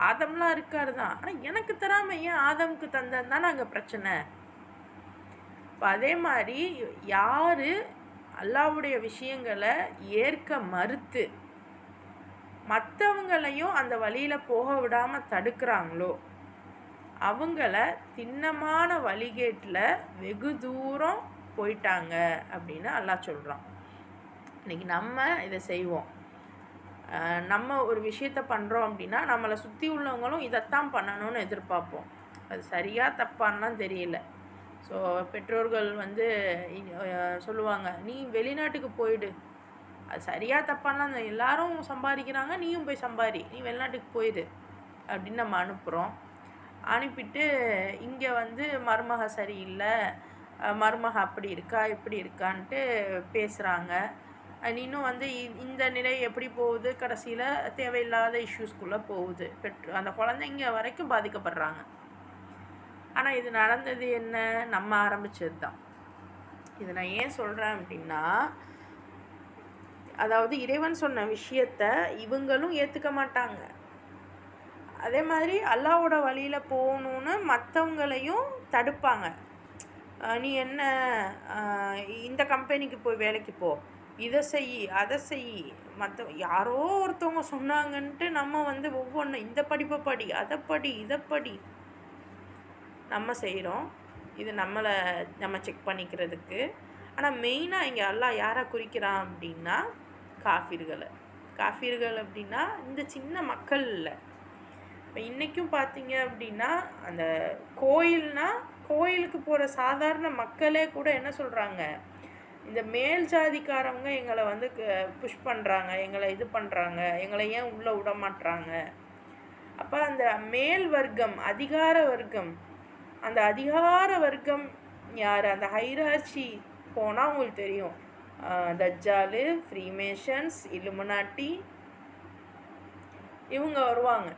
ஆதம்லாம் இருக்காரு தான். ஆனால் எனக்கு தராமல் ஏன் ஆதமுக்கு தந்தது தானே அங்கே பிரச்சனை. இப்போ அதே மாதிரி யார் அல்லாஹ்வுடைய விஷயங்களை ஏற்க மறுத்து மற்றவங்களையும் அந்த வழியில் போக விடாமல் தடுக்கிறாங்களோ அவங்கள திண்ணமான வழிகேட்டில் வெகு தூரம் போயிட்டாங்க அப்படின்னு அல்லாஹ் சொல்கிறான். இன்றைக்கி நம்ம இதை செய்வோம், நம்ம ஒரு விஷயத்த பண்ணுறோம் அப்படின்னா நம்மளை சுற்றி உள்ளவங்களும் இதைத்தான் பண்ணணும்னு எதிர்பார்ப்போம். அது சரியாக தப்பான்லாம் தெரியல. ஸோ பெற்றோர்கள் சொல்லுவாங்க, நீ வெளிநாட்டுக்கு போயிடு, அது சரியாக தப்பான்லாம் எல்லாரும் சம்பாதிக்கிறாங்க, நீயும் போய் சம்பாதி, நீ வெளிநாட்டுக்கு போயிடு அப்படின்னு நம்ம அனுப்புகிறோம். அனுப்பிட்டு இங்கே மருமக சரியில்லை, மருமக அப்படி இருக்கா இப்படி இருக்கான்ட்டு பேசுகிறாங்க. இன்னும் இந்த நிலை எப்படி போகுது, கடைசியில் தேவையில்லாத இஷ்யூஸ்குள்ளே போகுது. அந்த குழந்தைங்க வரைக்கும் பாதிக்கப்படுறாங்க. ஆனால் இது நடந்தது என்ன, நம்ம ஆரம்பித்தது தான். இது நான் ஏன் சொல்கிறேன் அப்படின்னா, அதாவது இறைவன் சொன்ன விஷயத்த இவங்களும் ஏற்றுக்க மாட்டாங்க. அதே மாதிரி அல்லாஹ்வோட வழியில் போகணுன்னு மற்றவங்களையும் தடுப்பாங்க. நீ என்ன இந்த கம்பெனிக்கு போய் வேலைக்கு போ, இதை செய் அதை செய், யாரோ ஒருத்தவங்க சொன்னாங்கன்ட்டு நம்ம ஒவ்வொன்று இந்த படிப்பை படி, அதை படி, இதை படி நம்ம செய்கிறோம். இது நம்ம செக் பண்ணிக்கிறதுக்கு. ஆனால் மெயினாக இங்கே அல்லாஹ் யாரை குறிக்கிறான் அப்படின்னா காஃபிர்கள் அப்படின்னா இந்த சின்ன மக்கள் இல்லை. இப்போ இன்றைக்கும் பார்த்தீங்க அப்படின்னா அந்த கோயிலுக்கு போகிற சாதாரண மக்களே கூட என்ன சொல்கிறாங்க, இந்த மேல் ஜாதிக்காரவங்க எங்களை புஷ் பண்ணுறாங்க, எங்களை இது பண்ணுறாங்க, எங்களை ஏன் உள்ளே விட மாட்டுறாங்க. அப்போ அந்த மேல் வர்க்கம், அதிகார வர்க்கம், அந்த அதிகார வர்க்கம் யார், அந்த ஹைரார்ச்சி போனால் உங்களுக்கு தெரியும். தஜ்ஜாலு, ஃப்ரீமேஷன்ஸ், இலுமினாட்டி இவங்க வருவாங்க.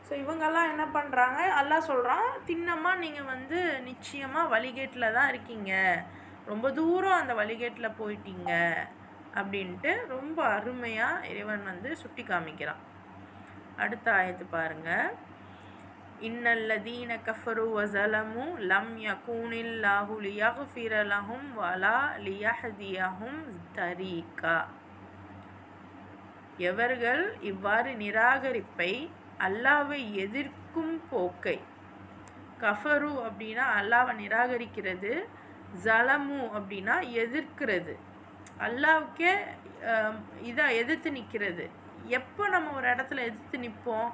ஸோ இவங்கெல்லாம் என்ன பண்ணுறாங்க, அல்லாஹ் சொல்கிறான், திண்ணமாக நீங்கள் வந்து நிச்சயமாக வழிகேட்டில் தான் இருக்கீங்க, ரொம்ப தூரம் அந்த வழிகேட்டில் போயிட்டீங்க அப்படின்ட்டு ரொம்ப அருமையாக இறைவன் வந்து சுட்டி காமிக்கிறான். அடுத்த ஆயத்து பாருங்கள். இன்னல்லதீன கஃபரு வஸலமு லம் யகூனில்லாஹு லியக்ஃபிர லஹும் வலா லியஹ்தியஹும் தரீகா. எவர்கள் இவ்வாறு நிராகரிப்பை, அல்லாவை எதிர்க்கும் போக்கை, கஃபரு அப்படின்னா அல்லாவை நிராகரிக்கிறது, ஜலமு அப்படின்னா எதிர்க்கிறது, அல்லாவுக்கே இதாக எதிர்த்து நிற்கிறது. எப்போ நம்ம ஒரு இடத்துல எதிர்த்து நிற்போம்,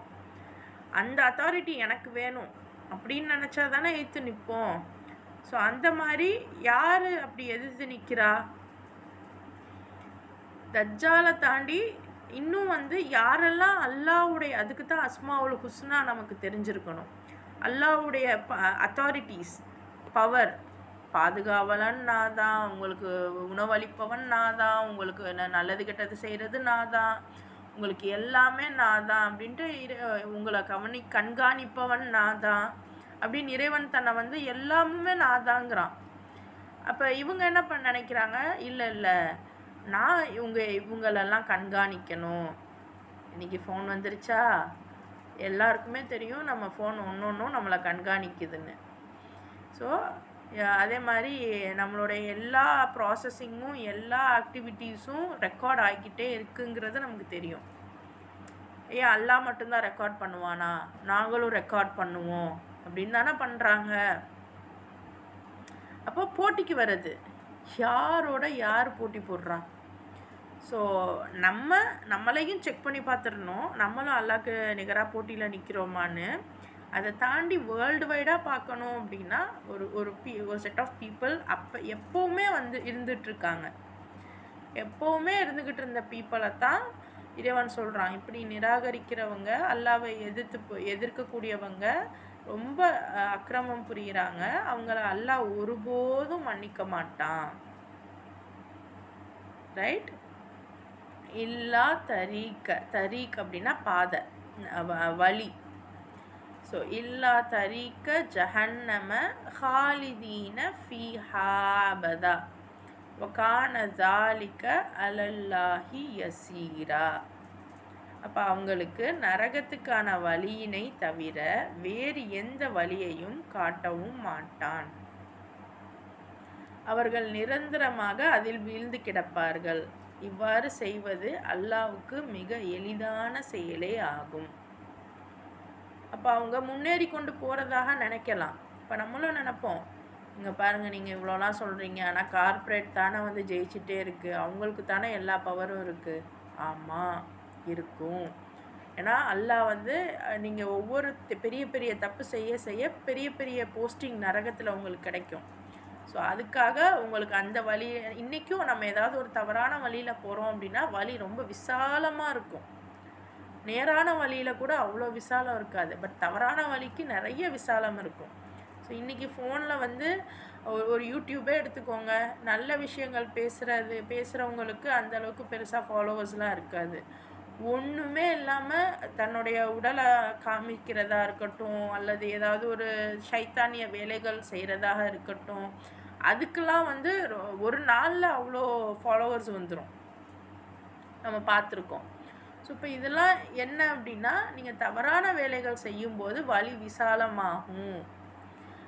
அந்த அத்தாரிட்டி எனக்கு வேணும் அப்படின்னு நினச்சா தானே எதிர்த்து நிற்போம். ஸோ அந்த மாதிரி யார் அப்படி எதிர்த்து நிற்கிறா, தஜ்ஜாலை தாண்டி இன்னும் வந்து யாரெல்லாம் அல்லாவுடைய, அதுக்கு தான் அஸ்மாவுல் ஹுஸ்னா நமக்கு தெரிஞ்சிருக்கணும், அல்லாவுடைய அத்தாரிட்டிஸ், பவர், பாதுகாவலன் நான் தான், உங்களுக்கு உணவளிப்பவன் நான் தான், உங்களுக்கு நல்லது கெட்டது செய்கிறது நான் தான், உங்களுக்கு எல்லாமே நான் தான் அப்படின்ட்டு உங்களை கண்காணிப்பவன் நான் தான் அப்படின்னு இறைவன் தன்னை வந்து எல்லாமுமே நான் தாங்கிறான். அப்போ இவங்க என்ன நினைக்கிறாங்க, இல்லை இல்லை நான் இவங்களெல்லாம் கண்காணிக்கணும். இன்றைக்கி ஃபோன் வந்துருச்சா, எல்லாருக்குமே தெரியும் நம்ம ஃபோன் ஒன்று ஒன்றும் நம்மளை கண்காணிக்குதுன்னு. ஸோ அதே மாதிரி நம்மளுடைய எல்லா ப்ராசஸிங்கும் எல்லா ஆக்டிவிட்டீஸும் ரெக்கார்ட் ஆகிக்கிட்டே இருக்குங்கிறது நமக்கு தெரியும். ஏன் அல்லாஹ் மட்டும்தான் ரெக்கார்ட் பண்ணுவானா, நாங்களும் ரெக்கார்ட் பண்ணுவோம் அப்படின்னு தானே பண்ணுறாங்க. அப்போ போட்டிக்கு வருது, யாரோட யார் போட்டி போடுறா. ஸோ நம்மளையும் செக் பண்ணி பார்த்துடணும், நம்மளும் அல்லாஹ்க்கு நிகராக போட்டியில் நிற்கிறோமான்னு. அதை தாண்டி வேர்ல்டு வைடாக பார்க்கணும் அப்படின்னா ஒரு செட் ஆஃப் பீப்புள் எப்போவுமே வந்து இருந்துகிட்ருக்காங்க. எப்போவுமே இருந்துக்கிட்டு இருந்த பீப்புளை தான் இறைவன் சொல்கிறான், இப்படி நிராகரிக்கிறவங்க, அல்லாவை எதிர்க்கக்கூடியவங்க, ரொம்ப அக்கிரமம் புரிகிறாங்க, அவங்கள அல்லாஹ் ஒருபோதும் மன்னிக்க மாட்டான். ரைட். இல்லா தரீக் அப்படின்னா பாதை, வழி. ஸோ இல்லா தரீக்க ஜஹன்னம ஹாலிதீன ஃபீஹா அபதா வகான ஜாலிக அலல்லாஹி யசீரா. அப்போ அவங்களுக்கு நரகத்துக்கான வழியினை தவிர வேறு எந்த வழியையும் காட்டவும் மாட்டான். அவர்கள் நிரந்தரமாக அதில் வீழ்ந்து கிடப்பார்கள். இவ்வாறு செய்வது அல்லாஹ்வுக்கு மிக எளிதான செயலே ஆகும். அப்போ அவங்க முன்னேறி கொண்டு போகிறதாக நினைக்கலாம். இப்போ நம்மளும் நினைப்போம், இங்கே பாருங்கள் நீங்கள் இவ்வளோலாம் சொல்கிறீங்க, ஆனால் கார்ப்பரேட் தானே வந்து ஜெயிச்சுட்டே இருக்குது, அவங்களுக்கு தானே எல்லா பவரும் இருக்குது. ஆமாம் இருக்கும். ஏன்னா அல்லாஹ் வந்து நீங்கள் ஒவ்வொரு பெரிய பெரிய தப்பு செய்ய பெரிய பெரிய போஸ்டிங் நரகத்தில் உங்களுக்கு கிடைக்கும். ஸோ அதுக்காக உங்களுக்கு அந்த வழி, இன்றைக்கும் நம்ம ஏதாவது ஒரு தவறான வழியில் போகிறோம் அப்படின்னா வழி ரொம்ப விசாலமாக இருக்கும். நேரான வழியில் கூட அவ்வளோ விசாலம் இருக்காது, பட் தவறான வழிக்கு நிறைய விசாலம் இருக்கும். ஸோ இன்றைக்கி ஃபோனில் வந்து ஒரு யூடியூபே எடுத்துக்கோங்க, நல்ல விஷயங்கள் பேசுகிறவங்களுக்கு அந்தளவுக்கு பெருசாக ஃபாலோவர்ஸ்லாம் இருக்காது. ஒன்றுமே இல்லாமல் தன்னுடைய உடலை காமிக்கிறதா இருக்கட்டும், அல்லது ஏதாவது ஒரு சைத்தானிய வேலைகள் செய்கிறதாக இருக்கட்டும், அதுக்கெல்லாம் வந்து ஒரு நாளில் அவ்வளோ ஃபாலோவர்ஸ் வந்துடும், நம்ம பார்த்துருக்கோம். ஸோ இப்போ இதெல்லாம் என்ன அப்படின்னா, நீங்கள் தவறான வேலைகள் செய்யும்போது வழி விசாலமாகும்.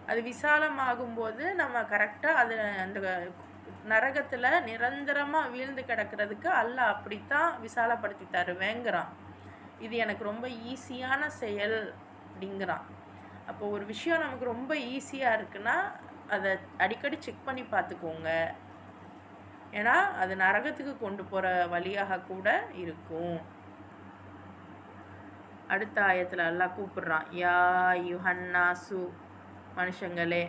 அது விசாலமாகும்போது நம்ம கரெக்டாக அது அந்த நரகத்தில் நிரந்தரமாக வீழ்ந்து கிடக்கிறதுக்கு அல்லாஹ் அப்படித்தான் விசாலப்படுத்தி தருவேங்கிறான். இது எனக்கு ரொம்ப ஈஸியான செயல் அப்படிங்கிறான். அப்போ ஒரு விஷயம் நமக்கு ரொம்ப ஈஸியாக இருக்குன்னா அதை அடிக்கடி செக் பண்ணி பார்த்துக்கோங்க. ஏன்னா அது நரகத்துக்கு கொண்டு போகிற வழியாக கூட இருக்கும். அடுத்த ஆயத்தில் அல்லாஹ் கூப்பிடுறான், யா யுஹன்னாசு, மனுஷங்களே,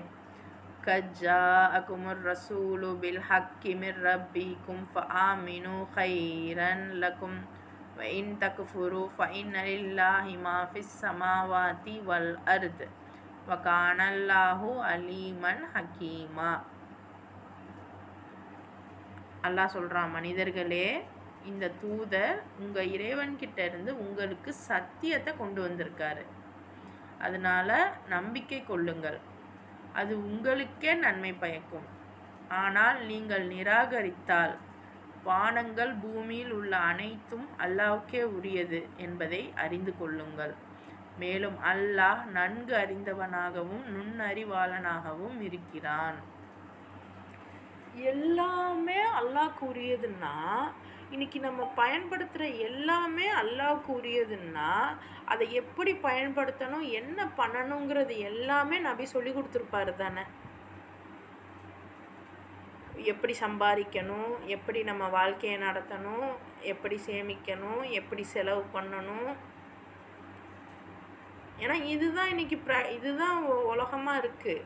கஜ்ஜாஅகுமுர் ரசூலு பில் ஹக்கி மிர் ரப்பிக்கும் ஃபஆமினு கைரன் லக்கும் வ இன் தக்ஃபுரு ஃபஇன்ன லில்லாஹி மா ஃபிஸ் ஸமாவாதி வல் அர்த் வ கானல்லாஹு அலீமன் ஹக்கீமா. அல்லாஹ் சொல்கிறான், மனிதர்களே, இந்த தூதர் உங்கள் இறைவன்கிட்ட இருந்து உங்களுக்கு சத்தியத்தை கொண்டு வந்திருக்காரு. அதனால் நம்பிக்கை கொள்ளுங்கள், அது உங்களுக்கே நன்மை பயக்கும். ஆனால் நீங்கள் நிராகரித்தால் வானங்கள் பூமியில் உள்ள அனைத்தும் அல்லாஹ்வுக்கே உரியது என்பதை அறிந்து கொள்ளுங்கள். மேலும் அல்லாஹ் நன்கு அறிந்தவனாகவும் நுண்ணறிவாளனாகவும் இருக்கிறான். எல்லாமே அல்லாஹ்வுக்கு உரியதுன்னா, இன்னைக்கு நம்ம பயன்படுத்துகிற எல்லாமே அல்லாஹ்வுக்கு உரியதுன்னா, அதை எப்படி பயன்படுத்தணும், என்ன பண்ணணுங்கிறது எல்லாமே நபி சொல்லி கொடுத்துருப்பாரு தானே. எப்படி சம்பாதிக்கணும், எப்படி நம்ம வாழ்க்கையை நடத்தணும், எப்படி சேமிக்கணும், எப்படி செலவு பண்ணணும். ஏன்னா இதுதான் இன்னைக்கு இதுதான் உலகமாக இருக்குது.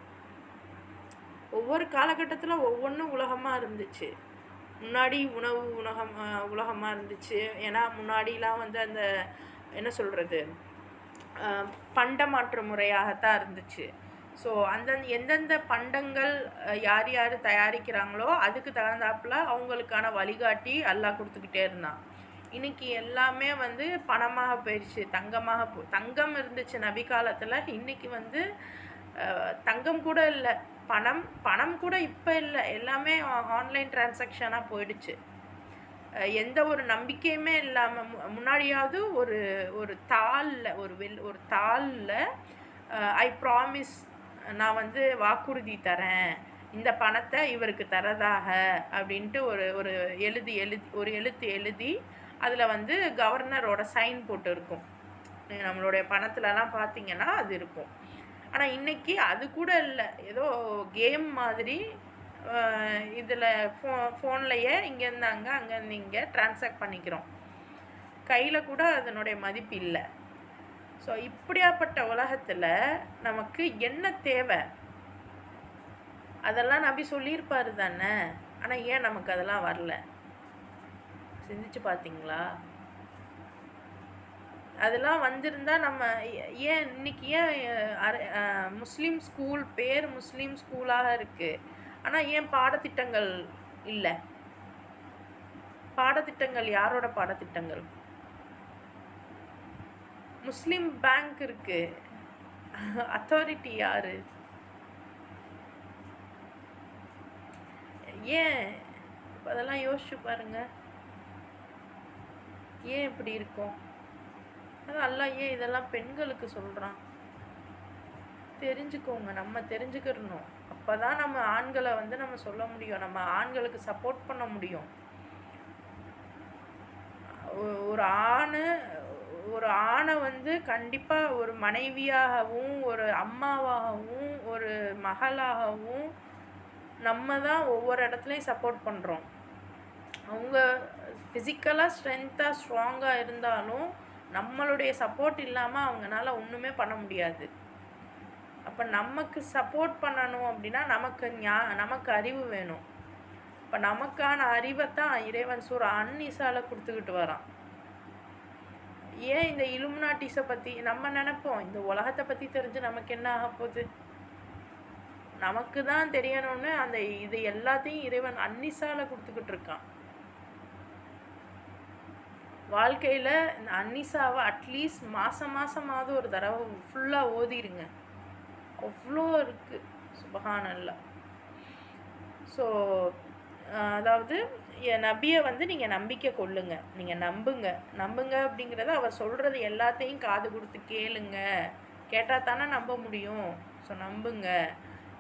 ஒவ்வொரு காலகட்டத்தில் ஒவ்வொன்றும் உலகமாக இருந்துச்சு. முன்னாடி உணவு உலகமாக இருந்துச்சு. ஏன்னா முன்னாடிலாம் வந்து அந்த என்ன சொல்கிறது, பண்ட மாற்று முறையாகத்தான் இருந்துச்சு. ஸோ எந்தெந்த பண்டங்கள் யார் யார் தயாரிக்கிறாங்களோ அதுக்கு தகுந்தாப்புல அவங்களுக்கான வழிகாட்டி எல்லாம் கொடுத்துக்கிட்டே இருந்தான். இன்றைக்கி எல்லாமே வந்து பணமாக போயிடுச்சு, தங்கம் இருந்துச்சு நபி காலத்தில். இன்றைக்கி வந்து தங்கம் கூட இல்லை, பணம் கூட இப்போ இல்லை, எல்லாமே ஆன்லைன் டிரான்சாக்ஷனாக போயிடுச்சு. எந்த ஒரு நம்பிக்கையுமே இல்லாமல் முன்னாடியாவது ஒரு தாளில் ஒரு தாளில் ஐ ப்ராமிஸ், நான் வந்து வாக்குறுதி தரேன் இந்த பணத்தை இவருக்கு தரதாக அப்படின்ட்டு ஒரு எழுத்து எழுதி அதில் வந்து கவர்னரோட சைன் போட்டு இருக்கும். நம்மளுடைய பணத்துலலாம் பார்த்திங்கன்னா அது இருக்கும். ஆனால் இன்றைக்கி அது கூட இல்லை, ஏதோ கேம் மாதிரி இதில் ஃபோன்லையே இங்கேருந்து அங்கேருந்து இங்கே ட்ரான்ஸ்ஃபர் பண்ணிக்கிறோம். கையில் கூட அதனுடைய மதிப்பு இல்லை. ஸோ இப்படியாப்பட்ட உலகத்தில் நமக்கு என்ன தேவை அதெல்லாம் நபி சொல்லியிருப்பாரு தானே. ஆனால் ஏன் நமக்கு அதெல்லாம் வரல, சிந்திச்சு பார்த்தீங்களா? அதெல்லாம் வந்திருந்தா நம்ம ஏன் இன்னைக்கு முஸ்லீம் ஸ்கூல் பேர் முஸ்லீம் ஸ்கூலாக இருக்குது, ஆனால் ஏன் பாடத்திட்டங்கள் இல்லை? பாடத்திட்டங்கள் யாரோட பாடத்திட்டங்கள்? முஸ்லீம் பேங்க் இருக்கு, அத்தாரிட்டி யாரு? ஏன் அதெல்லாம் யோசிச்சு பாருங்க, ஏன் இப்படி இருக்கும்? அல்லாஹ் ஏன் இதெல்லாம் பெண்களுக்கு சொல்கிறான்? தெரிஞ்சுக்கோங்க, நம்ம தெரிஞ்சுக்கிறணும். அப்போ தான் நம்ம ஆண்களை வந்து நம்ம சொல்ல முடியும், நம்ம ஆண்களுக்கு சப்போர்ட் பண்ண முடியும். ஒரு ஆணை வந்து கண்டிப்பாக ஒரு மனைவியாகவும் ஒரு அம்மாவாகவும் ஒரு மகளாகவும் நம்ம தான் ஒவ்வொரு இடத்துலையும் சப்போர்ட் பண்ணுறோம். அவங்க ஃபிசிக்கலாக ஸ்ட்ரென்த்தாக ஸ்ட்ராங்காக இருந்தாலும் நம்மளுடைய சப்போர்ட் இல்லாமல் அவங்களால ஒன்றுமே பண்ண முடியாது. அப்போ நமக்கு சப்போர்ட் பண்ணணும் அப்படின்னா நமக்கு அறிவு வேணும். இப்போ நமக்கான அறிவை தான் இறைவன் சூரா அன்னிசால கொடுத்துக்கிட்டு வரான். ஏன் இந்த இலுமினாட்டிஸை பற்றி நம்ம நினைப்போம், இந்த உலகத்தை பற்றி தெரிஞ்சு நமக்கு என்ன ஆக போகுது? நமக்கு தான் தெரியணும்னு இது எல்லாத்தையும் இறைவன் அன்னிசால கொடுத்துக்கிட்டு இருக்கான். வாழ்க்கையில் இந்த அன்னிசாவை அட்லீஸ்ட் மாதமாவது ஒரு தடவை ஃபுல்லாக ஓதிருங்க, அவ்வளோ இருக்குது. சுபஹானல்லாஹ். ஸோ அதாவது நபியை வந்து நீங்கள் நம்பிக்கை கொள்ளுங்க, நீங்கள் நம்புங்க அப்படிங்கிறத அவர் சொல்கிறது எல்லாத்தையும் காது கொடுத்து கேட்டால் தானே நம்ப முடியும். ஸோ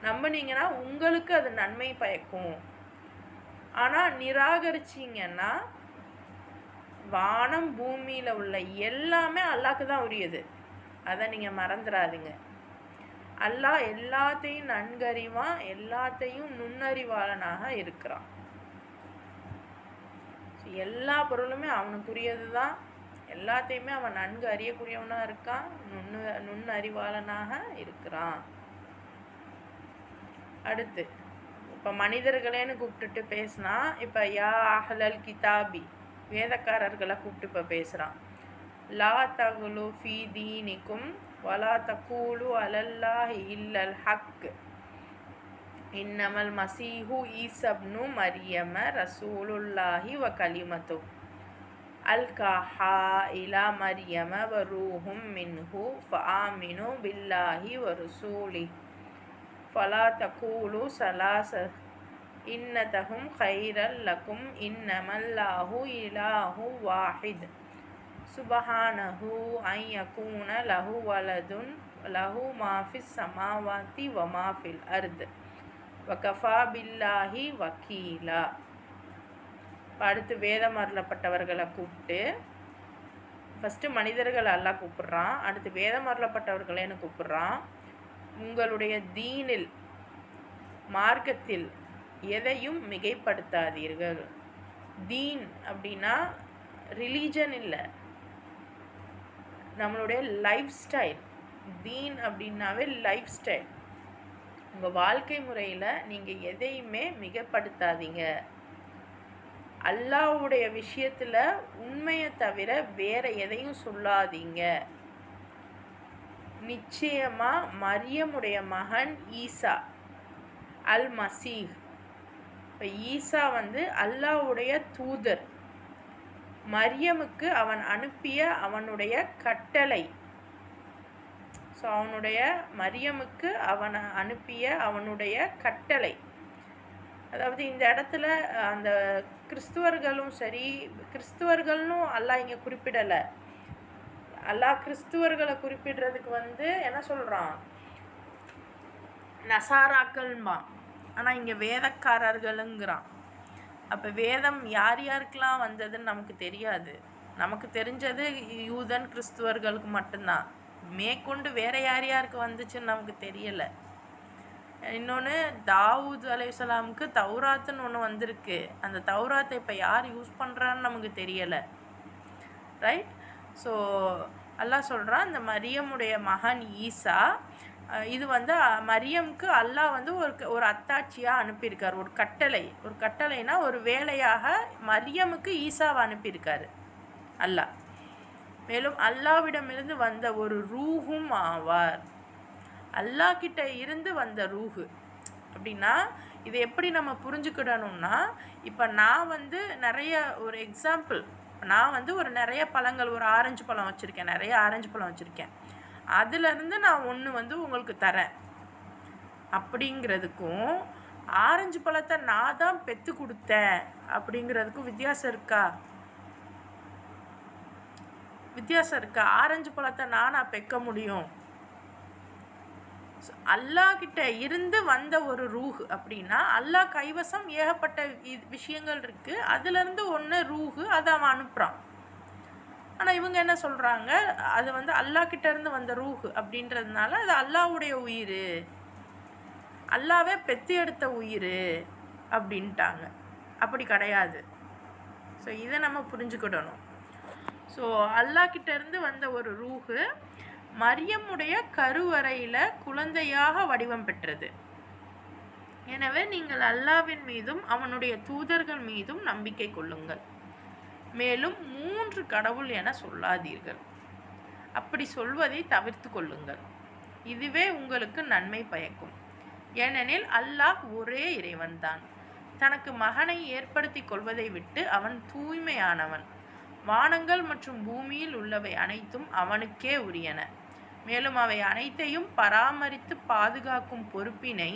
நம்புனீங்கன்னா உங்களுக்கு அது நன்மை பயக்கும். ஆனால் நிராகரிச்சிங்கன்னா வானம் பூமியில் உள்ள எல்லாமே அல்லாஹ்க்கு தான் உரியது, அதை நீங்கள் மறந்துடாதீங்க. அல்லாஹ் எல்லாத்தையும் நன்கறிவான், எல்லாத்தையும் நுண்ணறிவாளனாக இருக்கிறான். எல்லா பொருளுமே அவனுக்குரியது தான், எல்லாத்தையுமே அவன் நன்கு அறியக்கூடியவனாக இருக்கான், நுண்ணறிவாளனாக இருக்கிறான். அடுத்து இப்போ மனிதர்களேன்னு கூப்பிட்டுட்டு பேசினா, இப்போ யா அஹ்லல் கிதாபி வேதக்காரர்களை கூப்பிட்டு இப்போ பேசுகிறான். லா தகுலு ஃபீ தீனிக்கும் வலா தகூலு அலல்லாஹி இல்லல் ஹக் இன்னமல் மசீஹு ஈசப்னு மரியம ரசூலுல்லாஹி வ கலிமத்து. அல்காஹா இலா மரியம வரூஹும் மின்ஹு ஃபஆமினு பில்லாஹி வரசூலி ஃபலா தகூலு சலாச இன்னதஹும் கைரல் லக்கும் இன்னமல்லாஹு இலாஹு வாஹித் சுபஹானஹு அன் யகூன லஹு வலதுன் லஹு மாஃபிஸ் சமாவாத்தி வமாஃபில் அர்த் வகஃபா பில்லாஹி வக்கீலா. அடுத்து வேதம் அருளப்பட்டவர்களை கூப்பிட்டு, ஃபஸ்ட்டு மனிதர்கள் அல்லாஹ் கூப்பிட்றான், அடுத்து வேதம் அருளப்பட்டவர்களேன்னு கூப்பிட்றான். உங்களுடைய தீனில் மார்க்கத்தில் எதையும் மிகைப்படுத்தாதீர்கள். தீன் அப்படின்னா ரிலீஜன் இல்லை, நம்மளுடைய லைஃப் ஸ்டைல். தீன் அப்படின்னாவே லைஃப் ஸ்டைல். உங்கள் வாழ்க்கை முறையில் நீங்கள் எதையுமே மிகைப்படுத்தாதீங்க. அல்லாஹ்வுடைய விஷயத்தில் உண்மையை தவிர வேறு எதையும் சொல்லாதீங்க. நிச்சயமாக மரியமுடைய மகன் ஈசா அல் மசீஹ். இப்போ ஈசா அல்லாஹ்வுடைய தூதர். மரியமுக்கு அவன் அனுப்பிய அவனுடைய கட்டளை. ஸோ மரியமுக்கு அவனை அனுப்பிய அவனுடைய கட்டளை. அதாவது இந்த இடத்துல அந்த கிறிஸ்துவர்களும் சரி, கிறிஸ்துவர்கள்னும் அல்லாஹ் இங்கே குறிப்பிடலை. அல்லாஹ் கிறிஸ்துவர்களை குறிப்பிடுறதுக்கு என்ன சொல்கிறான், நசாராக்கள்மா. ஆனால் இங்கே வேதக்காரர்களுங்கிறான். அப்போ வேதம் யார் யாருக்கெல்லாம் வந்ததுன்னு நமக்கு தெரியாது. நமக்கு தெரிஞ்சது யூதன் கிறிஸ்துவர்களுக்கு மட்டும்தான். மேற்கொண்டு வேறு யார் யாருக்கு வந்துச்சுன்னு நமக்கு தெரியலை. இன்னொன்று, தாவூத் அலைஹிஸ்ஸலாமுக்கு தௌராத்துன்னு ஒன்று வந்திருக்கு. அந்த தௌராத்தை இப்போ யார் யூஸ் பண்ணுறான்னு நமக்கு தெரியலை. ரைட்? ஸோ அல்லாஹ் சொல்கிறான், இந்த மரியமுடைய மகன் ஈசா, இது மரியமுக்கு அல்லாஹ் ஒரு அத்தாட்சியாக அனுப்பியிருக்கார். ஒரு கட்டளைனா ஒரு வேலையாக மரியமுக்கு ஈசாவை அனுப்பியிருக்காரு அல்லாஹ். மேலும் அல்லாஹ்விடமிருந்து வந்த ஒரு ரூஹும் ஆவார். அல்லாஹ் கிட்ட இருந்து வந்த ரூஹு அப்படின்னா இதை எப்படி நம்ம புரிஞ்சுக்கிடணும்னா, இப்போ நான் நிறைய ஒரு எக்ஸாம்பிள், நான் ஒரு நிறைய பழங்கள், ஒரு ஆரஞ்சு பழம் வச்சுருக்கேன், நிறைய ஆரஞ்சு பழம் வச்சுருக்கேன். அதுலேருந்து நான் ஒன்று உங்களுக்கு தரேன் அப்படிங்கிறதுக்கும், ஆரஞ்சு பழத்தை நான் தான் பெற்று கொடுத்தேன் அப்படிங்கிறதுக்கும் வித்தியாசம் இருக்கா? வித்தியாசம் இருக்கா? ஆரஞ்சு பழத்தை நான் பெக்க முடியும். அல்லாஹ் கிட்ட இருந்து வந்த ஒரு ரூஹ் அப்படின்னா, அல்லாஹ் கைவசம் ஏகப்பட்ட விஷயங்கள் இருக்குது. அதுலேருந்து ஒன்று ரூஹு, அதை அவன் அனுப்புகிறான். ஆனால் இவங்க என்ன சொல்கிறாங்க, அது அல்லாஹ் கிட்ட இருந்து வந்த ரூஹு அப்படின்றதுனால அது அல்லாஹ்வுடைய உயிர், அல்லாவே பெற்று எடுத்த உயிர் அப்படின்ட்டாங்க. அப்படி கிடையாது. ஸோ இதை நம்ம புரிஞ்சுக்கிடணும். ஸோ அல்லாஹ் கிட்ட இருந்து வந்த ஒரு ரூஹு மரியமுடைய கருவறையில் குழந்தையாக வடிவம் பெற்றது. எனவே நீங்கள் அல்லாஹ்வின் மீதும் அவனுடைய தூதர்கள் மீதும் நம்பிக்கை கொள்ளுங்கள். மேலும் 3 கடவுள் என சொல்லாதீர்கள். அப்படி சொல்வதை தவிர்த்து கொள்ளுங்கள். இதுவே உங்களுக்கு நன்மை பயக்கும். ஏனெனில் அல்லாஹ் ஒரே இறைவன்தான். தனக்கு மகனை ஏற்படுத்தி கொள்வதை விட்டு அவன் தூய்மையானவன். வானங்கள் மற்றும் பூமியில் உள்ளவை அனைத்தும் அவனுக்கே உரியன. மேலும் அவை அனைத்தையும் பராமரித்து பாதுகாக்கும் பொறுப்பினை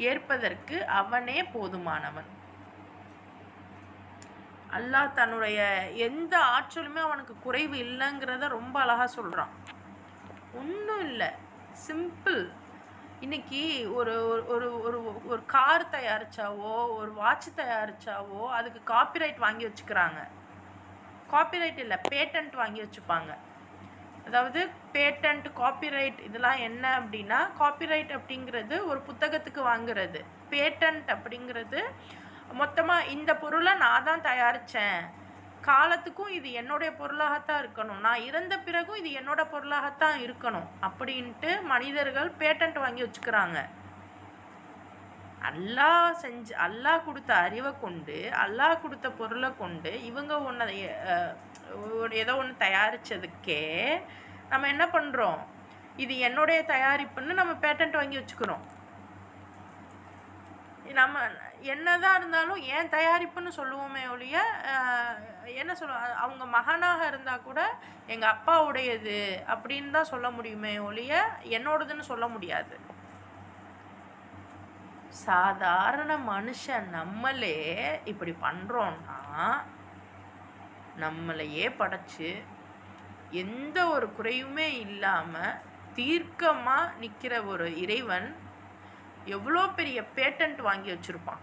ஏற்பதற்கு அவனே போதுமானவன். அல்லாஹ் தன்னுடைய எந்த ஆற்றலுமே அவனுக்கு குறைவு இல்லைங்கிறத ரொம்ப அழகாக சொல்கிறான். ஒன்றும் இல்லை, சிம்பிள். இன்றைக்கி ஒரு ஒரு ஒரு ஒரு கார் தயாரித்தாவோ ஒரு வாட்ச் தயாரித்தாவோ அதுக்கு காப்பிரைட் வாங்கி வச்சுக்கிறாங்க. காப்பிரைட் இல்லை, பேட்டன்ட் வாங்கி வச்சுப்பாங்க. அதாவது பேட்டன்ட், காப்பிரைட் இதெல்லாம் என்ன அப்படின்னா, காப்பிரைட் அப்படிங்கிறது ஒரு புத்தகத்துக்கு வாங்குறது. பேட்டன்ட் அப்படிங்கிறது மொத்தமாக இந்த பொருளை நான் தான் தயாரித்தேன், காலத்துக்கும் இது என்னுடைய பொருளாகத்தான் இருக்கணும், நான் இறந்த பிறகும் இது என்னோட பொருளாகத்தான் இருக்கணும் அப்படின்ட்டு மனிதர்கள் பேட்டன்ட் வாங்கி வச்சுக்கிறாங்க. அல்லாஹ் கொடுத்த அறிவை கொண்டு, அல்லாஹ் கொடுத்த பொருளை கொண்டு இவங்க ஏதோ ஒன்று தயாரித்ததுக்கே நம்ம என்ன பண்ணுறோம், இது என்னுடைய தயாரிப்புன்னு நம்ம பேட்டன்ட் வாங்கி வச்சுக்கிறோம். நம்ம என்னதான் இருந்தாலும் ஏன் தயாரிப்புன்னு சொல்லுவோமே ஒழிய, என்ன சொல்லுவோம், அவங்க மகனாக இருந்தால் கூட எங்கள் அப்பாவுடையது அப்படின்னு தான் சொல்ல முடியுமே ஒழிய என்னோடதுன்னு சொல்ல முடியாது. சாதாரண மனுஷன் நம்மளே இப்படி பண்ணுறோன்னா, நம்மளையே படைச்சு எந்த ஒரு குறையுமே இல்லாமல் தீர்க்கமாக நிற்கிற ஒரு இறைவன் எவ்வளோ பெரிய பேட்டன்ட் வாங்கி வச்சுருப்பான்.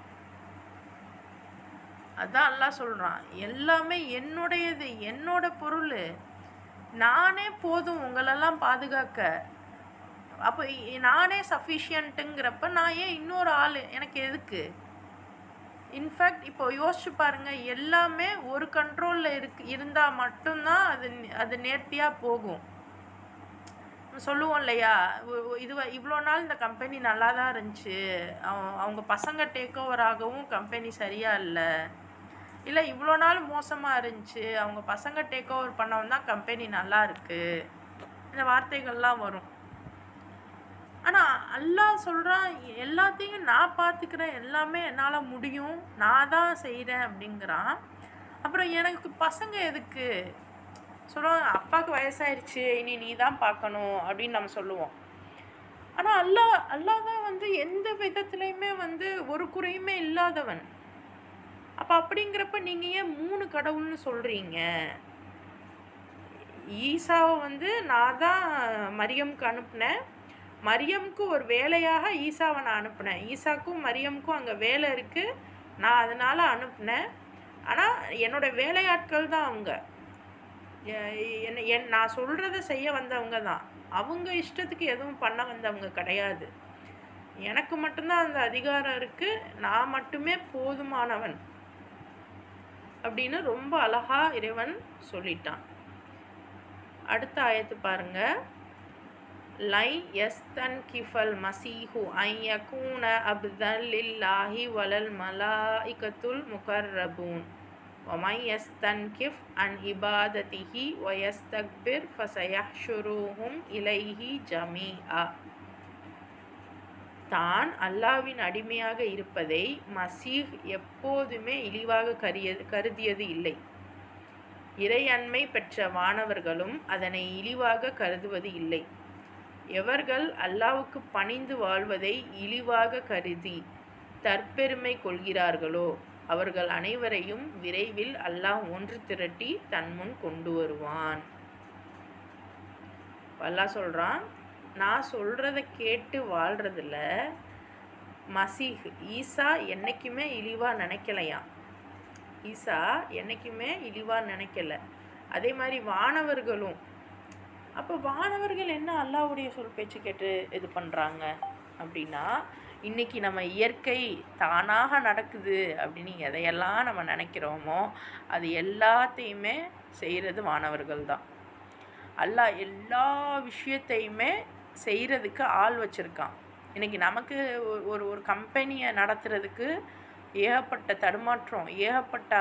அதான் அல்லாஹ் சொல்கிறான், எல்லாமே என்னுடையது, என்னோட பொருள், நானே போதும் உங்களெல்லாம் பாதுகாக்க. அப்போ நானே சஃபிஷியன்ட்டுங்கிறப்ப நான் ஏன் இன்னொரு ஆள் எனக்கு எதுக்கு? இன்ஃபேக்ட் இப்போ யோசிச்சு பாருங்கள், எல்லாமே ஒரு கண்ட்ரோலில் இருந்தால் மட்டும்தான் அது நேர்த்தியாக போகும். சொல்லுவோம் இல்லையா, இவ்வளோ நாள் இந்த கம்பெனி நல்லா தான் இருந்துச்சு, அவங்க பசங்க டேக் ஓவர் ஆகவும் கம்பெனி சரியாக இல்லை இவ்வளோ நாள் மோசமாக இருந்துச்சு, அவங்க பசங்க டேக் ஓவர் பண்ணவும் தான் கம்பெனி நல்லா இருக்குது, இந்த வார்த்தைகள்லாம் வரும். ஆனால் அல்லாஹ் சொல்கிறான், எல்லாத்தையும் நான் பார்த்துக்கிறேன், எல்லாமே என்னால் முடியும், நான் தான் செய்கிறேன் அப்படிங்கிறான். அப்புறம் எனக்கு பசங்க எதுக்கு சொல்லுவோம், அப்பாவுக்கு வயசாயிருச்சு, இனி நீ தான் பார்க்கணும் அப்படின்னு நம்ம சொல்லுவோம். ஆனால் அல்லாஹ் தான் எந்த விதத்துலையுமே ஒரு குறையுமே இல்லாதவன். அப்போ அப்படிங்கிறப்ப நீங்கள் ஏன் 3 கடவுள்னு சொல்கிறீங்க? ஈசாவை நான் தான் மரியமுக்கு அனுப்புனேன், மரியமுக்கு ஒரு வேலையாக ஈசாவை நான் அனுப்புனேன், ஈசாக்கும் மரியமுக்கும் அங்கே வேலை இருக்குது, நான் அதனால் அனுப்புனேன். ஆனால் என்னோடய வேலையாட்கள் தான் அவங்க, நான் சொல்கிறத செய்ய வந்தவங்க தான், அவங்க இஷ்டத்துக்கு எதுவும் பண்ண வந்தவங்க கிடையாது. எனக்கு மட்டும்தான் அந்த அதிகாரம் இருக்குது, நான் மட்டுமே போதுமானவன் அப்படின்னு ரொம்ப அழகாக இறைவன் சொல்லிட்டான். அடுத்த ஆயத்து பாருங்க, லை யஸ்தன் கிஃபல் மசீஹு ஐயகூன அப்தல் லில்லாஹி வலல் மலாயிகத்துல் முகர்ரபூன் வமை யஸ்தன்கிஃப் அன் இபாததிஹி வயஸ்தக்பிர் ஃபசயஹ்ஷுருஹும் இலைஹி ஜமீஆ. தான் அல்லாவின் அடிமையாக இருப்பதை மசீஹ் எப்போதுமே இழிவாக கருதியது இல்லை. இறையன்மை பெற்ற வானவர்களும் அதனை இழிவாக கருதுவது இல்லை. எவர்கள் அல்லாவுக்கு பணிந்து வாழ்வதை இழிவாக கருதி தற்பெருமை கொள்கிறார்களோ அவர்கள் அனைவரையும் விரைவில் அல்லாஹ் ஒன்று திரட்டி தன்முன் கொண்டு வருவான். அல்லாஹ் சொல்கிறான், நான் சொல்கிறத கேட்டு வாழ்கிறதில்ல மசீஹ் ஈசா என்றைக்குமே இழிவாக நினைக்கலையாம். ஈசா என்றைக்குமே இழிவாக நினைக்கல. அதே மாதிரி வானவர்களும். அப்போ வானவர்கள் என்ன அல்லாஹ்வுடைய சொல் பேச்சு கேட்டு இது பண்ணுறாங்க அப்படின்னா, இன்றைக்கி நம்ம இயற்கை தானாக நடக்குது அப்படின்னு எதையெல்லாம் நம்ம நினைக்கிறோமோ அது எல்லாத்தையுமே செய்கிறது வானவர்கள் தான். அல்லாஹ் எல்லா விஷயத்தையுமே செய்கிறதுக்கு ஆள் வச்சுருக்கான். இன்றைக்கி நமக்கு ஒரு கம்பெனியை நடத்துறதுக்கு ஏகப்பட்ட தடுமாற்றம், ஏகப்பட்ட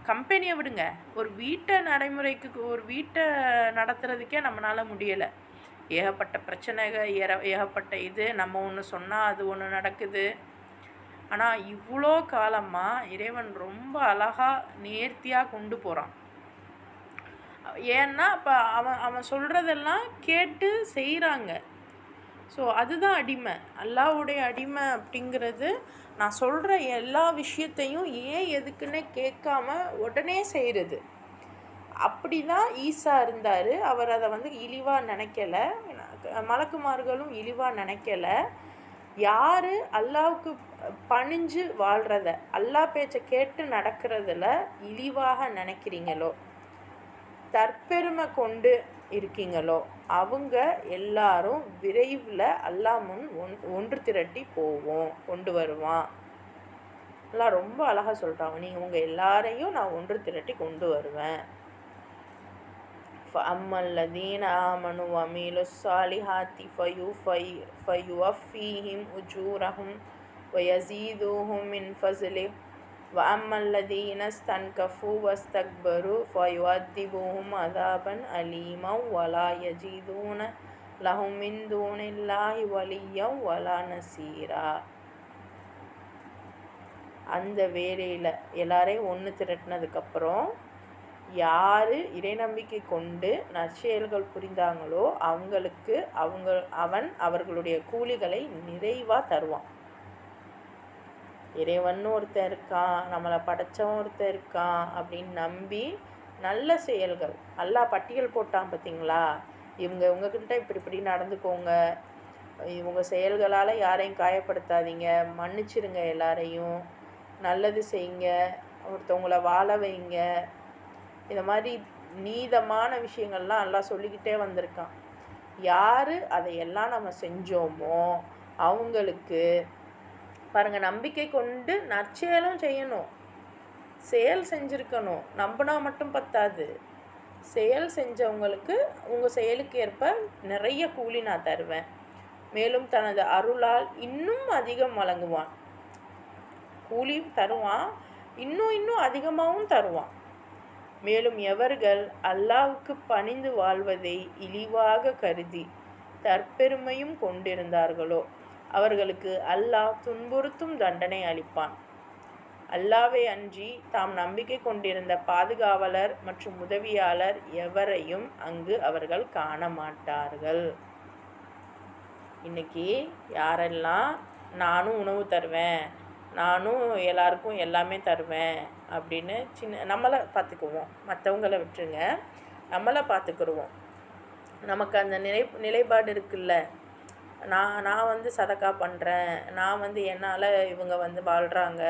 கம்பெனியை விடுங்க, ஒரு வீட்டை நடத்துறதுக்கே நம்மளால் முடியலை. ஏகப்பட்ட பிரச்சனைகள், ஏகப்பட்ட இது, நம்ம ஒன்று சொன்னால் அது ஒன்று நடக்குது. ஆனால் இவ்வளோ காலமாக இறைவன் ரொம்ப அழகாக நேர்த்தியாக கொண்டு போகிறான். ஏன்னா இப்போ அவன் சொல்கிறதெல்லாம் கேட்டு செய்கிறாங்க. ஸோ அதுதான் அடிமை, அல்லாஹ்வுடைய அடிமை அப்படிங்கிறது. நான் சொல்கிற எல்லா விஷயத்தையும் ஏன் எதுக்குன்னே கேட்காம உடனே செய்கிறது. அப்படி தான் ஈசா இருந்தார். அவர் அதை இழிவாக நினைக்கலை, மலக்குமார்களும் இழிவாக நினைக்கலை. யார் அல்லாவுக்கு பணிஞ்சு வாழ்கிறத, அல்லாஹ் பேச்சை கேட்டு நடக்கிறதுல இழிவாக நினைக்கிறீங்களோ, தற்பெருமை கொண்டு இருக்கீங்களோ, அவங்க எல்லாரும் விரைவில் அல்லாஹ் முன் ஒன்று திரட்டி கொண்டு வருவான். எல்லாம் ரொம்ப அழகாக சொல்கிறாங்க, நீங்கள் உங்கள் எல்லாரையும் நான் ஒன்று திரட்டி கொண்டு வருவேன். فَأَمَّا الَّذِينَ آمَنُوا وَعَمِلُوا الصَّالِحَاتِ فَيُوَفِّيهِمْ أُجُورَهُمْ وَيَزِيدُهُم مِّن فَضْلِهِ وَأَمَّا الَّذِينَ اسْتَنكَفُوا وَاسْتَكْبَرُوا فَيُعَذِّبُهُمْ عَذَابًا أَلِيمًا وَلَا يَجِدُونَ லஹும் மின் தூனில்லாஹி வலிய்யன் வலா நசீரா. அந்த வேளையில் எல்லாரையும் ஒன்று திரட்டினதுக்கப்புறம் யார் இறை நம்பிக்கை கொண்டு நற்செயல்கள் புரிந்தாங்களோ அவங்களுக்கு அவன் அவர்களுடைய கூலிகளை நிறைவாக தருவான். இறைவன் ஒருத்தன் இருக்கான், நம்மளை படைச்சவன் ஒருத்தன் இருக்கான் அப்படின்னு நம்பி நல்ல செயல்கள் அல்லாஹ் பட்டியல் போட்டான் பார்த்தீங்களா. இவங்கக்கிட்ட இப்படி நடந்துக்கோங்க, இவங்க செயல்களால் யாரையும் காயப்படுத்தாதீங்க, மன்னிச்சிருங்க, எல்லாரையும் நல்லது செய்யுங்க, ஒருத்தவங்கள வாழ வைங்க, இந்த மாதிரி நீதமான விஷயங்கள்லாம் எல்லாம் சொல்லிக்கிட்டே வந்திருக்கான். யார் அதையெல்லாம் நம்ம செஞ்சோமோ அவங்களுக்கு பாருங்கள், நம்பிக்கை கொண்டு நற்செயலும் செய்யணும், செயல் செஞ்சுருக்கணும். நம்பினா மட்டும் பத்தாது, செயல் செஞ்சவங்களுக்கு உங்கள் செயலுக்கு ஏற்ப நிறைய கூலி நான் தருவேன், மேலும் தனது அருளால் இன்னும் அதிகம் வழங்குவான். கூலி தருவான், இன்னும் அதிகமாகவும் தருவான். மேலும் எவர்கள் அல்லாஹ்வுக்கு பணிந்து வாழ்வதை இழிவாக கருதி தற்பெருமையும் கொண்டிருந்தார்களோ அவர்களுக்கு அல்லாஹ் துன்புறுத்தும் தண்டனை அளிப்பான். அல்லாஹ்வை அன்றி தாம் நம்பிக்கை கொண்டிருந்த பாதுகாவலர் மற்றும் உதவியாளர் எவரையும் அங்கு அவர்கள் காண மாட்டார்கள். இன்னைக்கு யாரெல்லாம் நானும் உணவு தருவேன், நானும் எல்லாருக்கும் எல்லாமே தருவேன் அப்படின்னு நம்மளை பார்த்துக்குவோம், மற்றவங்கள விட்டுருங்க, நம்மளை பார்த்துக்கிடுவோம். நமக்கு அந்த நிலைப்பாடு இருக்குல்ல, நான் சதக்கா பண்ணுறேன், நான் என்னால் இவங்க வாழ்கிறாங்க,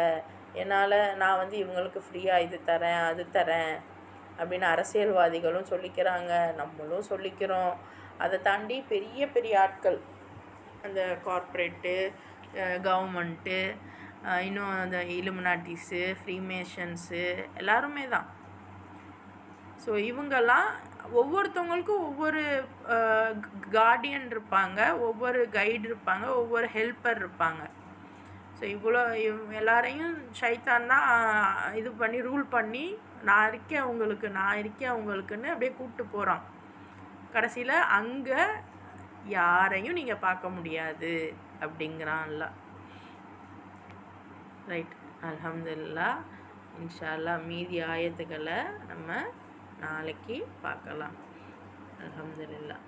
என்னால் நான் இவங்களுக்கு ஃப்ரீயாக இது தரேன் அது தரேன் அப்படின்னு அரசியல்வாதிகளும் சொல்லிக்கிறாங்க, நம்மளும் சொல்லிக்கிறோம். அதை தாண்டி பெரிய பெரிய ஆட்கள், அந்த கார்ப்பரேட்டு, கவர்மெண்ட்டு, இன்னும் அந்த இலுமினாட்டிஸு, ஃப்ரீமேஷன்ஸு எல்லாருமே தான். ஸோ இவங்கெல்லாம் ஒவ்வொருத்தவங்களுக்கும் ஒவ்வொரு கார்டியன் இருப்பாங்க, ஒவ்வொரு கைடு இருப்பாங்க, ஒவ்வொரு ஹெல்ப்பர் இருப்பாங்க. ஸோ எல்லாரையும் ஷைத்தான் தான் இது பண்ணி ரூல் பண்ணி நான் இருக்கேன் உங்களுக்குன்னு அப்படியே கூப்பிட்டு போகிறான். கடைசியில் அங்கே யாரையும் நீங்கள் பார்க்க முடியாது அப்படிங்கிறான்ல. ரைட், அல்ஹம்துலில்லாஹ். இன்ஷா அல்லாஹ் மீதி ஆயத்துக்களை நம்ம நாளைக்கு பார்க்கலாம். அல்ஹம்துலில்லாஹ்.